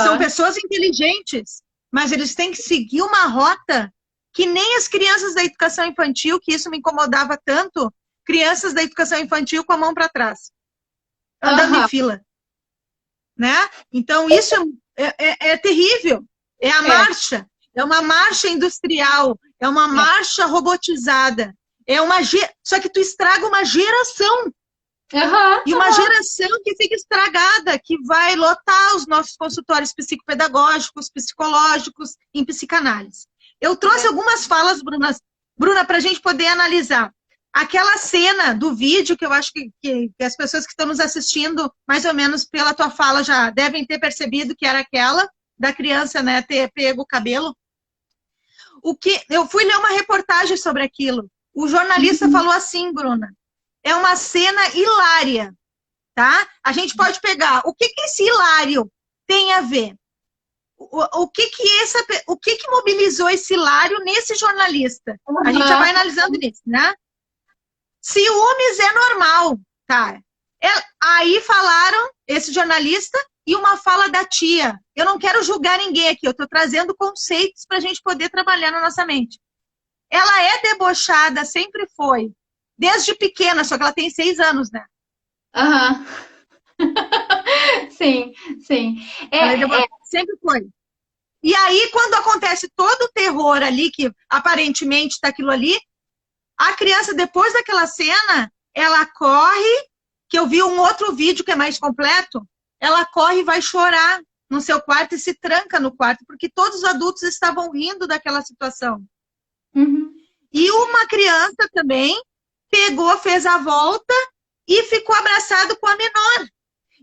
São pessoas inteligentes, mas eles têm que seguir uma rota que nem as crianças da educação infantil, que isso me incomodava tanto, crianças da educação infantil com a mão para trás, andando em fila. Né? Então, isso é terrível. É a marcha. É uma marcha industrial. É uma marcha robotizada. Só que tu estraga uma geração. E uma geração que fica estragada, que vai lotar os nossos consultórios psicopedagógicos, psicológicos, em psicanálise. Eu trouxe algumas falas, Bruna, para a gente poder analisar. Aquela cena do vídeo, que eu acho que as pessoas que estão nos assistindo, mais ou menos pela tua fala, já devem ter percebido que era aquela da criança, né, ter pego o cabelo. Eu fui ler uma reportagem sobre aquilo. O jornalista falou assim, Bruna, é uma cena hilária, tá? A gente pode pegar, o que esse hilário tem a ver? O que mobilizou esse hilário nesse jornalista? A gente já vai analisando nisso, né? Ciúmes é normal, tá? Aí falaram, esse jornalista, e uma fala da tia. Eu não quero julgar ninguém aqui, eu estou trazendo conceitos para a gente poder trabalhar na nossa mente. Ela é debochada, sempre foi. Desde pequena, só que ela tem 6 anos, né? Sim, sim. Sempre foi. E aí, quando acontece todo o terror ali, que aparentemente está aquilo ali, a criança, depois daquela cena, ela corre, que eu vi um outro vídeo que é mais completo, ela corre e vai chorar no seu quarto e se tranca no quarto, porque todos os adultos estavam rindo daquela situação. E uma criança também pegou, fez a volta e ficou abraçado com a menor.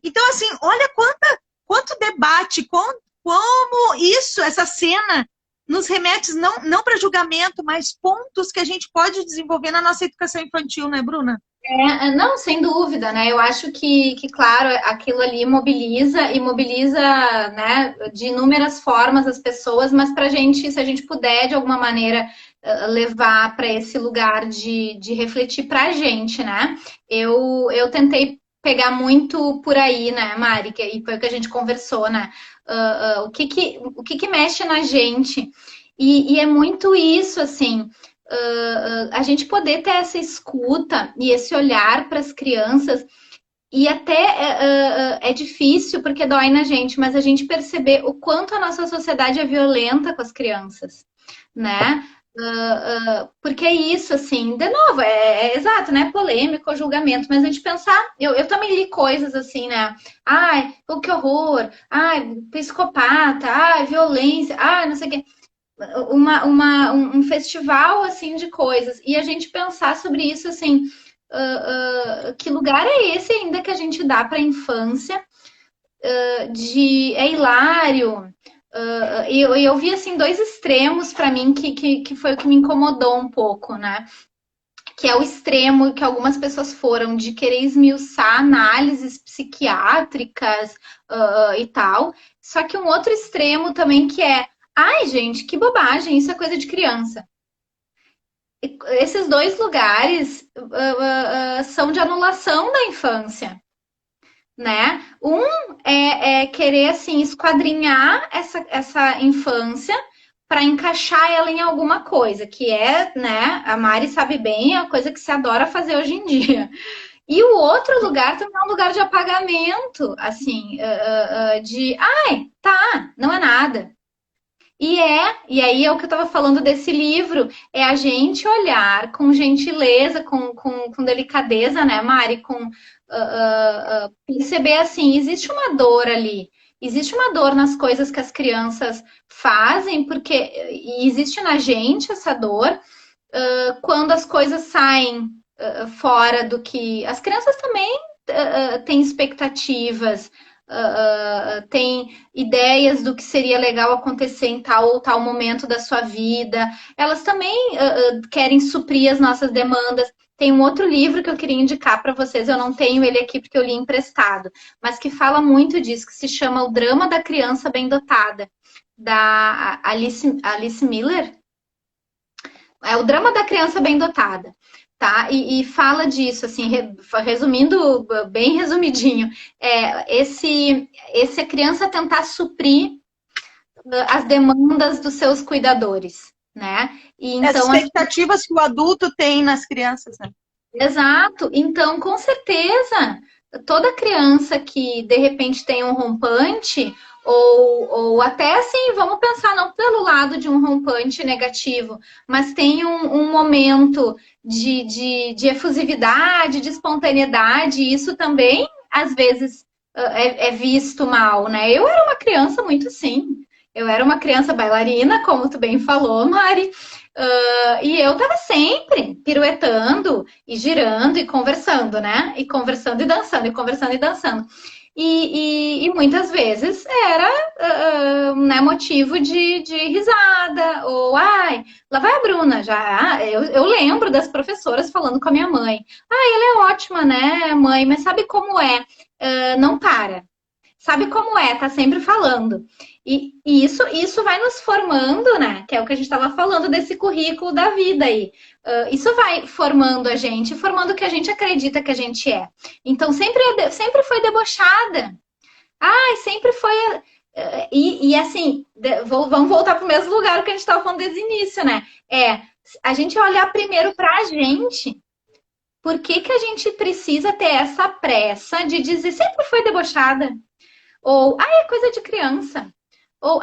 Então, assim, olha quanto debate, como isso, essa cena, nos remete não para julgamento, mas pontos que a gente pode desenvolver na nossa educação infantil, né, Bruna? Não, sem dúvida, né? Eu acho que, claro, aquilo ali mobiliza, né, de inúmeras formas as pessoas, mas pra gente, se a gente puder, de alguma maneira, levar para esse lugar de refletir pra gente, né? Eu tentei pegar muito por aí, né, Mari? E foi o que a gente conversou, né? O que mexe na gente. E é muito isso, assim, a gente poder ter essa escuta e esse olhar para as crianças, e até é difícil porque dói na gente, mas a gente perceber o quanto a nossa sociedade é violenta com as crianças, né? Porque é isso, assim, de novo, é exato, né? Polêmico, julgamento, mas a gente pensar, eu também li coisas assim, né? Ai, que horror, ai, psicopata, ai, violência, ai, não sei o quê. Um festival, assim, de coisas. E a gente pensar sobre isso, assim, que lugar é esse ainda que a gente dá para a infância? É hilário. E eu vi, assim, 2 extremos para mim que foi o que me incomodou um pouco, né? Que é o extremo que algumas pessoas foram de querer esmiuçar análises psiquiátricas e tal. Só que um outro extremo também que é: ai, gente, que bobagem, isso é coisa de criança. Esses 2 lugares são de anulação da infância, né? Um é querer, assim, esquadrinhar essa infância para encaixar ela em alguma coisa, que é, né, a Mari sabe bem, é a coisa que se adora fazer hoje em dia. E o outro lugar também é um lugar de apagamento, assim, de, ai, tá, não é nada. E aí é o que eu estava falando desse livro, é a gente olhar com gentileza, com delicadeza, né, Mari? Perceber assim, existe uma dor ali, existe uma dor nas coisas que as crianças fazem, porque e existe na gente essa dor quando as coisas saem fora do que. As crianças também têm expectativas, têm ideias do que seria legal acontecer em tal ou tal momento da sua vida. Elas também querem suprir as nossas demandas. Tem um outro livro que eu queria indicar para vocês, eu não tenho ele aqui porque eu li emprestado, mas que fala muito disso, que se chama O Drama da Criança Bem Dotada, da Alice Miller. É o drama da criança bem dotada, tá? E fala disso, assim, resumindo, bem resumidinho, esse a criança tentar suprir as demandas dos seus cuidadores, né? E As então, expectativas que o adulto tem nas crianças, né? exato. Então, com certeza, toda criança que de repente tem um rompante, ou até assim, vamos pensar não pelo lado de um rompante negativo, mas tem um momento de efusividade, de espontaneidade, e isso também, às vezes, é visto mal, né? Eu era uma criança muito assim. Eu era uma criança bailarina, como tu bem falou, Mari. E eu tava sempre piruetando e girando e conversando, né? E conversando e dançando, e conversando e dançando. E muitas vezes era né, motivo de risada, ou ai, lá vai a Bruna, já. Eu lembro das professoras falando com a minha mãe. Ah, ela é ótima, né, mãe? Mas sabe como é? Não para. Sabe como é? Tá sempre falando. E isso vai nos formando, né? Que é o que a gente estava falando desse currículo da vida aí. Isso vai formando a gente, formando o que a gente acredita que a gente é. Então, sempre foi debochada. Ai, sempre foi. E assim, vamos voltar para o mesmo lugar que a gente estava falando desde o início, né? A gente olhar primeiro para a gente. Por que que a gente precisa ter essa pressa de dizer sempre foi debochada? Ou, é coisa de criança. Ou,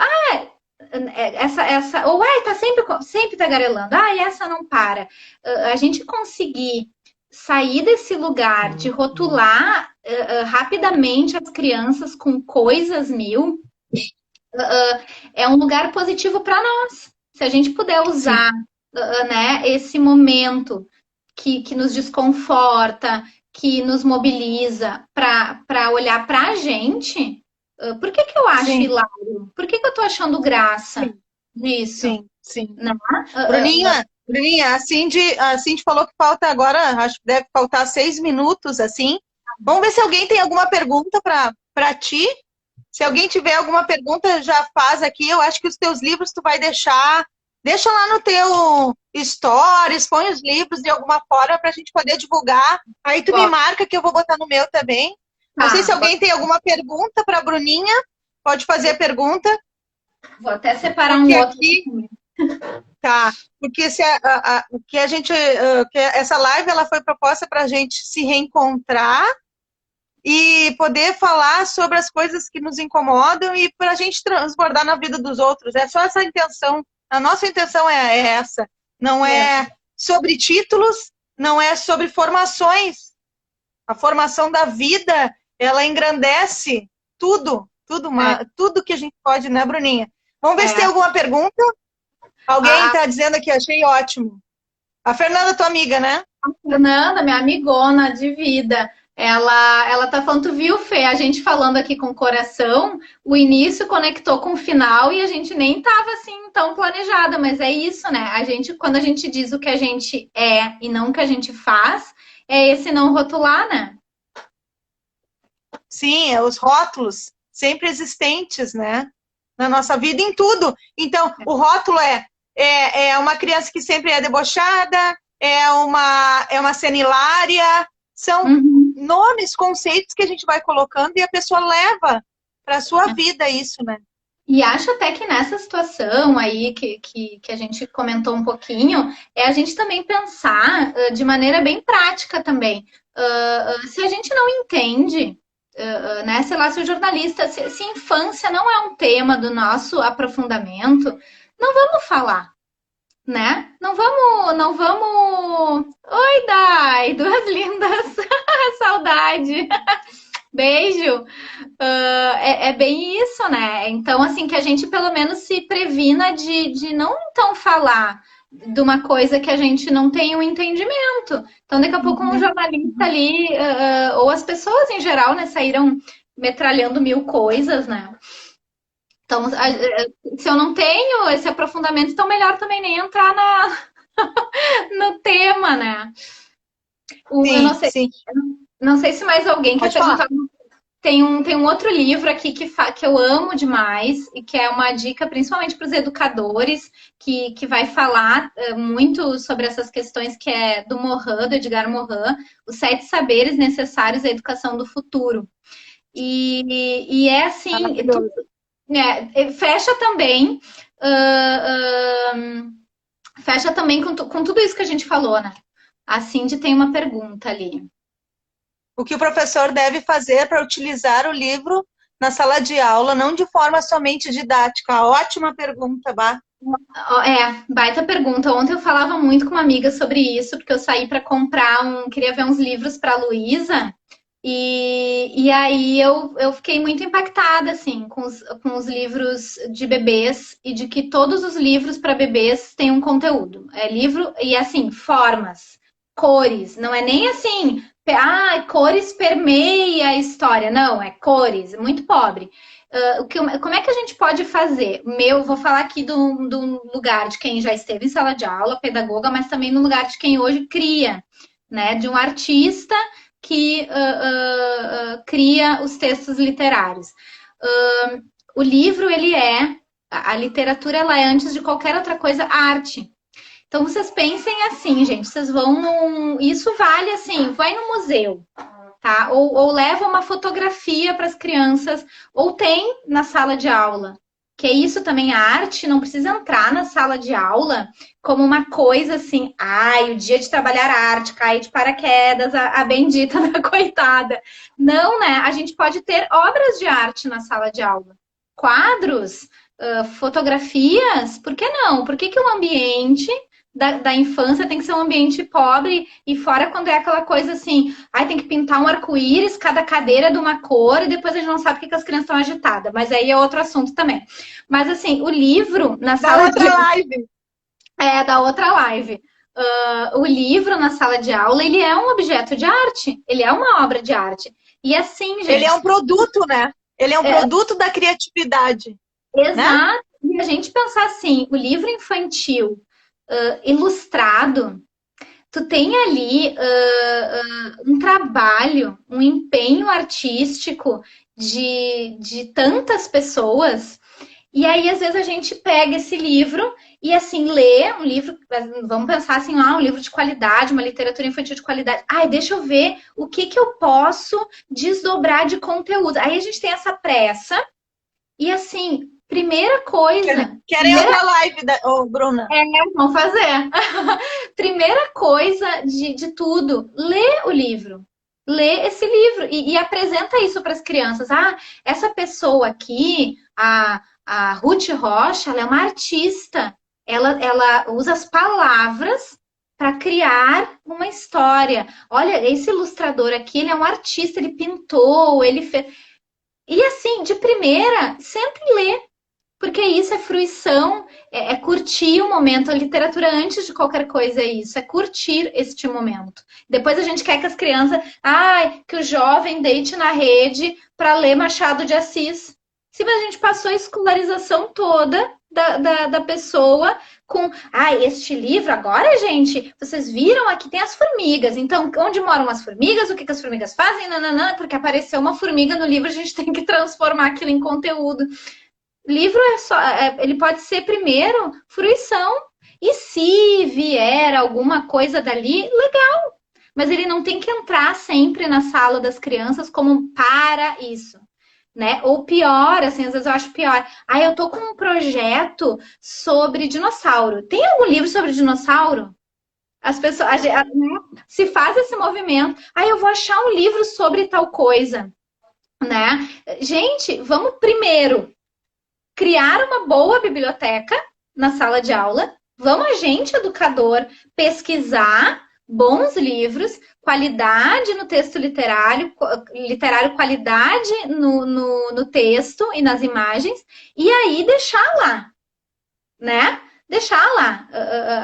ou, tá sempre tagarelando. Essa não para. A gente conseguir sair desse lugar de rotular rapidamente as crianças com coisas mil é um lugar positivo para nós. Se a gente puder usar né, esse momento que nos desconforta, que nos mobiliza para olhar para a gente, por que eu acho hilário? Por que eu tô achando graça nisso? Sim. Não? Bruninha, a Cindy falou que falta agora, acho que deve faltar 6 minutos, assim. Vamos ver se alguém tem alguma pergunta para ti. Se alguém tiver alguma pergunta, já faz aqui. Eu acho que os teus livros tu vai deixar. Deixa lá no teu stories, põe os livros de alguma forma para a gente poder divulgar. Aí tu me marca que eu vou botar no meu também. Não sei se alguém tem alguma pergunta para a Bruninha. Pode fazer a pergunta. Vou até separar um outro aqui. Tá, porque o que a gente, essa live ela foi proposta para a gente se reencontrar e poder falar sobre as coisas que nos incomodam e para a gente transbordar na vida dos outros. É só essa intenção. A nossa intenção é essa. Não é sobre títulos, não é sobre formações. A formação da vida, ela engrandece tudo que a gente pode, né, Bruninha? Vamos ver se tem alguma pergunta. Alguém está dizendo aqui, achei ótimo. A Fernanda, tua amiga, né? A Fernanda, minha amigona de vida. Ela tá falando, tu viu, Fê, a gente falando aqui com o coração, o início conectou com o final e a gente nem tava assim tão planejada, mas é isso, né? Quando a gente diz o que a gente é e não o que a gente faz, é esse não rotular, né? Sim, os rótulos sempre existentes, né? Na nossa vida, em tudo. Então, o rótulo é uma criança que sempre é debochada, é uma senilária, são nomes, conceitos que a gente vai colocando e a pessoa leva para a sua vida isso, né? E acho até que nessa situação aí que a gente comentou um pouquinho, é a gente também pensar de maneira bem prática também. Se a gente não entende né? Sei lá, se o jornalista, se infância não é um tema do nosso aprofundamento, não vamos falar, né? Não vamos. Oi, Dai, duas lindas, saudade. Beijo. É bem isso, né? Então, assim, que a gente pelo menos se previna de não então falar de uma coisa que a gente não tem um entendimento. Então, daqui a pouco um jornalista ali, ou as pessoas em geral, né, saíram metralhando mil coisas, né? Então, se eu não tenho esse aprofundamento, então melhor também nem entrar no tema, né? Eu não sei, Sim. não sei se mais alguém quer Pode falar. perguntar. Tem um outro livro aqui que eu amo demais e que é uma dica principalmente para os educadores, que vai falar muito sobre essas questões, que é do Morin, do Edgar Morin, Os 7 Saberes Necessários à Educação do Futuro. E é assim, fecha também, fecha também com tudo isso que a gente falou, né? A Cindy tem uma pergunta ali. O que o professor deve fazer para utilizar o livro na sala de aula, não de forma somente didática? Ótima pergunta, Bá. Baita pergunta. Ontem eu falava muito com uma amiga sobre isso, porque eu saí para comprar queria ver uns livros para a Luísa, e aí eu fiquei muito impactada, assim, com os livros de bebês, e de que todos os livros para bebês têm um conteúdo. É livro, e assim, formas, cores, não é nem assim, cores permeia a história, não, é cores, muito pobre. Como é que a gente pode fazer? Vou falar aqui do lugar de quem já esteve em sala de aula, pedagoga, mas também no lugar de quem hoje cria, né? De um artista que cria os textos literários. O livro, a literatura, ela é, antes de qualquer outra coisa, arte. Então, vocês pensem assim, gente, vocês vão isso vale assim, vai no museu, tá? Ou leva uma fotografia para as crianças, ou tem na sala de aula. Que é isso também, a arte não precisa entrar na sala de aula como uma coisa assim, o dia de trabalhar arte, cair de paraquedas, a bendita da coitada. Não, né? A gente pode ter obras de arte na sala de aula. Quadros, fotografias, por que não? Por que o ambiente da infância tem que ser um ambiente pobre, e fora quando é aquela coisa assim, tem que pintar um arco-íris, cada cadeira é de uma cor, e depois a gente não sabe o que as crianças estão agitadas, mas aí é outro assunto também. Mas assim, o livro na sala de live. Da outra live. O livro na sala de aula, ele é um objeto de arte, ele é uma obra de arte. E assim, gente... Ele é um produto, né? Ele é um produto da criatividade. Exato. Né? E a gente pensar assim, o livro infantil ilustrado, tu tem ali um trabalho, um empenho artístico de tantas pessoas, e aí às vezes a gente pega esse livro e assim, lê um livro, vamos pensar assim, um livro de qualidade, uma literatura infantil de qualidade. Deixa eu ver o que eu posso desdobrar de conteúdo. Aí a gente tem essa pressa, e assim, primeira coisa... Querem outra live, Bruna? Vamos fazer. Primeira coisa de tudo, lê o livro. Lê esse livro e apresenta isso para as crianças. Essa pessoa aqui, a Ruth Rocha, ela é uma artista. Ela usa as palavras para criar uma história. Olha, esse ilustrador aqui, ele é um artista, ele pintou, ele fez... E assim, de primeira, senta e lê. Porque isso é fruição, é curtir o momento. A literatura, antes de qualquer coisa, é isso. É curtir este momento. Depois a gente quer que as crianças... que o jovem deite na rede para ler Machado de Assis. Se a gente passou a escolarização toda da pessoa com... este livro agora, gente, vocês viram? Aqui tem as formigas. Então, onde moram as formigas? O que as formigas fazem? Nananã, porque apareceu uma formiga no livro, a gente tem que transformar aquilo em conteúdo. Livro ele pode ser primeiro fruição, e se vier alguma coisa dali, legal, mas ele não tem que entrar sempre na sala das crianças como para isso, né? Ou pior, assim, às vezes eu acho pior. Eu tô com um projeto sobre dinossauro. Tem algum livro sobre dinossauro? As pessoas se faz esse movimento. Eu vou achar um livro sobre tal coisa. né? Gente, vamos primeiro criar uma boa biblioteca na sala de aula. Vamos a gente, educador, pesquisar bons livros, qualidade no texto literário, qualidade no texto e nas imagens, e aí deixar lá, né? Deixar lá.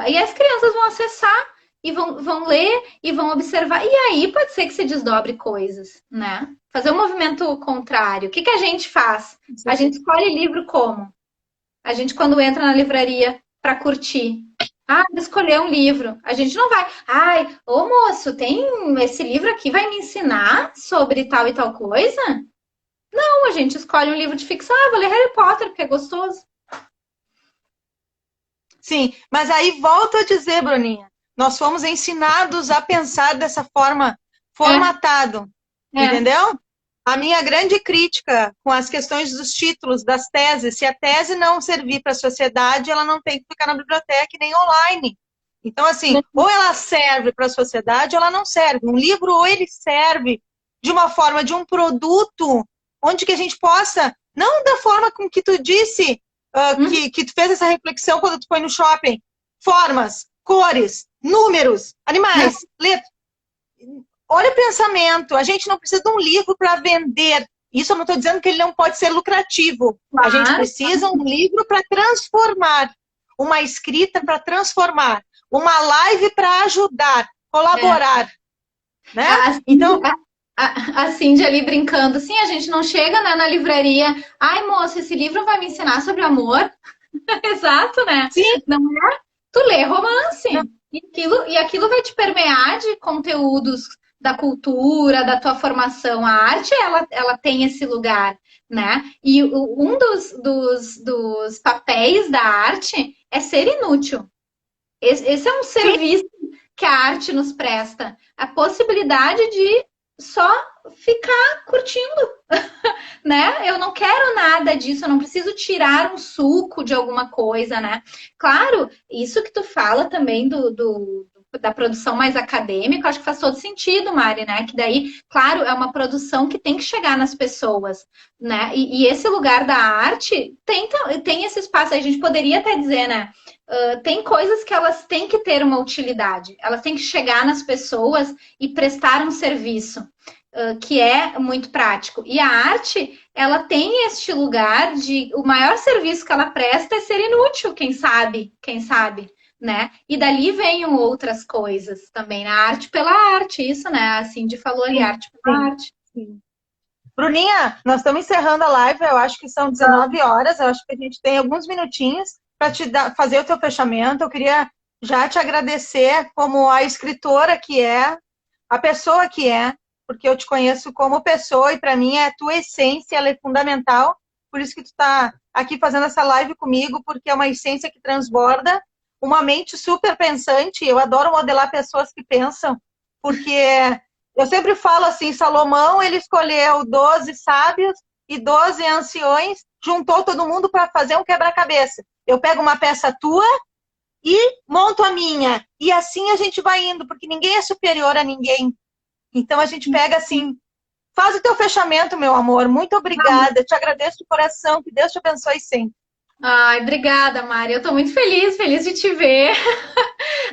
E as crianças vão acessar e vão ler e vão observar. E aí pode ser que se desdobre coisas, né? Fazer um movimento contrário. O que a gente faz? A gente escolhe livro como? A gente, quando entra na livraria para curtir, escolher um livro. A gente não vai, ô moço, tem esse livro aqui, vai me ensinar sobre tal e tal coisa? Não, a gente escolhe um livro de ficção. Vou ler Harry Potter, porque é gostoso. Sim, mas aí volto a dizer, Bruninha, nós fomos ensinados a pensar dessa forma, formatado, entendeu? A minha grande crítica com as questões dos títulos, das teses, se a tese não servir para a sociedade, ela não tem que ficar na biblioteca nem online. Então, assim, ou ela serve para a sociedade, ou ela não serve. Um livro, ou ele serve de uma forma, de um produto, onde que a gente possa, não da forma com que tu disse, que tu fez essa reflexão quando tu foi no shopping, formas, cores, números, animais, letras. Olha o pensamento, a gente não precisa de um livro para vender. Isso eu não estou dizendo que ele não pode ser lucrativo. Claro. A gente precisa de um livro para transformar, uma escrita para transformar, uma live para ajudar, colaborar. Né? Então, a Cindy ali brincando, sim, a gente não chega, né, na livraria, moça, esse livro vai me ensinar sobre amor. Exato, né? Sim. Não é? Tu lê romance. E aquilo vai te permear de conteúdos da cultura, da tua formação. A arte, ela tem esse lugar, né? E um dos papéis da arte é ser inútil. Esse é um serviço que a arte nos presta. A possibilidade de só ficar curtindo, né? Eu não quero nada disso, eu não preciso tirar um suco de alguma coisa, né? Claro, isso que tu fala também da produção mais acadêmica, acho que faz todo sentido, Mari, né? Que daí, claro, é uma produção que tem que chegar nas pessoas, né? E esse lugar da arte tem esse espaço, a gente poderia até dizer, né? Tem coisas que elas têm que ter uma utilidade, elas têm que chegar nas pessoas e prestar um serviço, que é muito prático. E a arte, ela tem este lugar de... O maior serviço que ela presta é ser inútil, quem sabe, né? E dali vêm outras coisas também, na arte pela arte, isso, né? A Cindy falou ali, arte pela arte. Sim. Bruninha, nós estamos encerrando a live, eu acho que são 19 horas, eu acho que a gente tem alguns minutinhos para fazer o teu fechamento. Eu queria já te agradecer como a escritora que é, a pessoa que é, porque eu te conheço como pessoa e para mim a tua essência, ela é fundamental, por isso que tu está aqui fazendo essa live comigo, porque é uma essência que transborda, uma mente super pensante. Eu adoro modelar pessoas que pensam, porque eu sempre falo assim, Salomão, ele escolheu 12 sábios e 12 anciões, juntou todo mundo para fazer um quebra-cabeça. Eu pego uma peça tua e monto a minha. E assim a gente vai indo, porque ninguém é superior a ninguém. Então a gente pega assim, faz o teu fechamento, meu amor. Muito obrigada. Te agradeço de coração. Que Deus te abençoe sempre. Ai, obrigada, Mari. Eu tô muito feliz de te ver,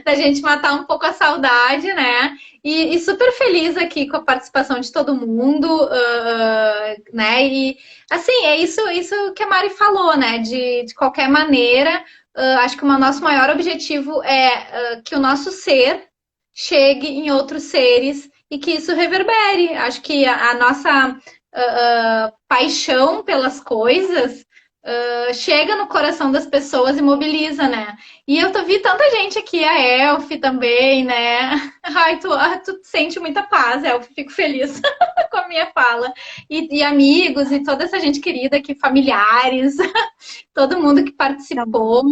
da gente matar um pouco a saudade, né? E super feliz aqui com a participação de todo mundo, né? E, assim, é isso que a Mari falou, né? De qualquer maneira, acho que o nosso maior objetivo é que o nosso ser chegue em outros seres e que isso reverbere. Acho que a nossa paixão pelas coisas chega no coração das pessoas e mobiliza, né? E eu vi tanta gente aqui, a Elf também, né? Ai, tu sente muita paz, Elf, fico feliz com a minha fala. E amigos, e toda essa gente querida aqui, familiares, todo mundo que participou.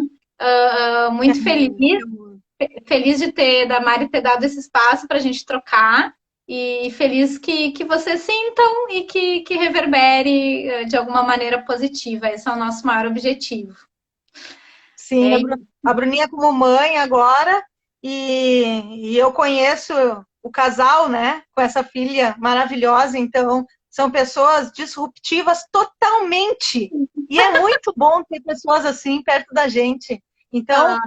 Muito feliz da Mari ter dado esse espaço para a gente trocar. E feliz que vocês sintam e que reverbere de alguma maneira positiva. Esse é o nosso maior objetivo. Sim, a Bruninha como mãe agora, e eu conheço o casal, né, com essa filha maravilhosa, então São pessoas disruptivas totalmente. E é muito bom ter pessoas assim perto da gente. Então,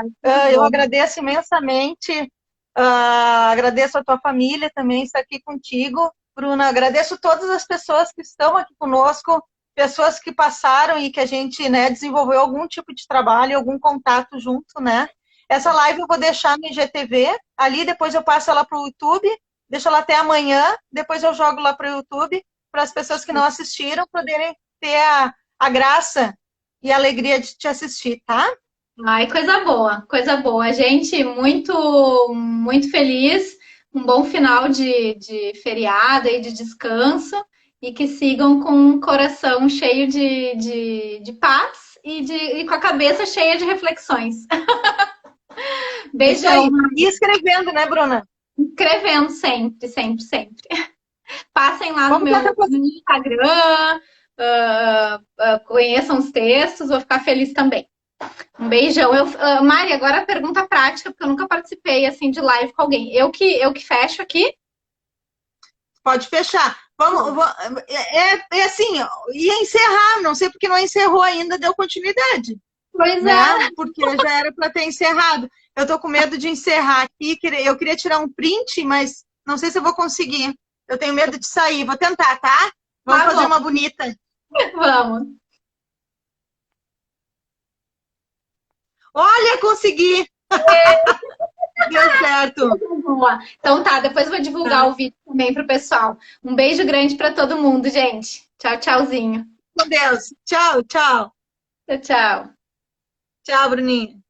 eu agradeço imensamente, agradeço a tua família também estar aqui contigo, Bruna. Agradeço todas as pessoas que estão aqui conosco, pessoas que passaram e que a gente, né, desenvolveu algum tipo de trabalho, algum contato junto, né? Essa live eu vou deixar no IGTV, ali depois eu passo ela para o YouTube, deixo ela até amanhã, depois eu jogo lá para o YouTube, para as pessoas que não assistiram poderem ter a graça e a alegria de te assistir, tá? Ai, coisa boa, coisa boa. Gente, muito, muito feliz. Um bom final de feriado e de descanso. E que sigam com um coração cheio de paz e com a cabeça cheia de reflexões. Beijão. E escrevendo, né, Bruna? Escrevendo sempre, sempre, sempre. Passem lá no meu Instagram, conheçam os textos, vou ficar feliz também. Um beijão. Mari, agora a pergunta prática, porque eu nunca participei assim de live com alguém. Eu que fecho aqui? Pode fechar. Vamos, assim, ia encerrar, não sei porque não encerrou ainda, deu continuidade. Pois né? é. Porque já era para ter encerrado. Eu tô com medo de encerrar aqui, eu queria tirar um print, mas não sei se eu vou conseguir. Eu tenho medo de sair. Vou tentar, tá? Vamos fazer uma bonita. Vamos. Olha, consegui! Deu certo. Então tá, depois eu vou divulgar o vídeo também pro pessoal. Um beijo grande para todo mundo, gente. Tchau, tchauzinho. Com Deus. Tchau, tchau. Tchau, tchau. Tchau, Bruninha.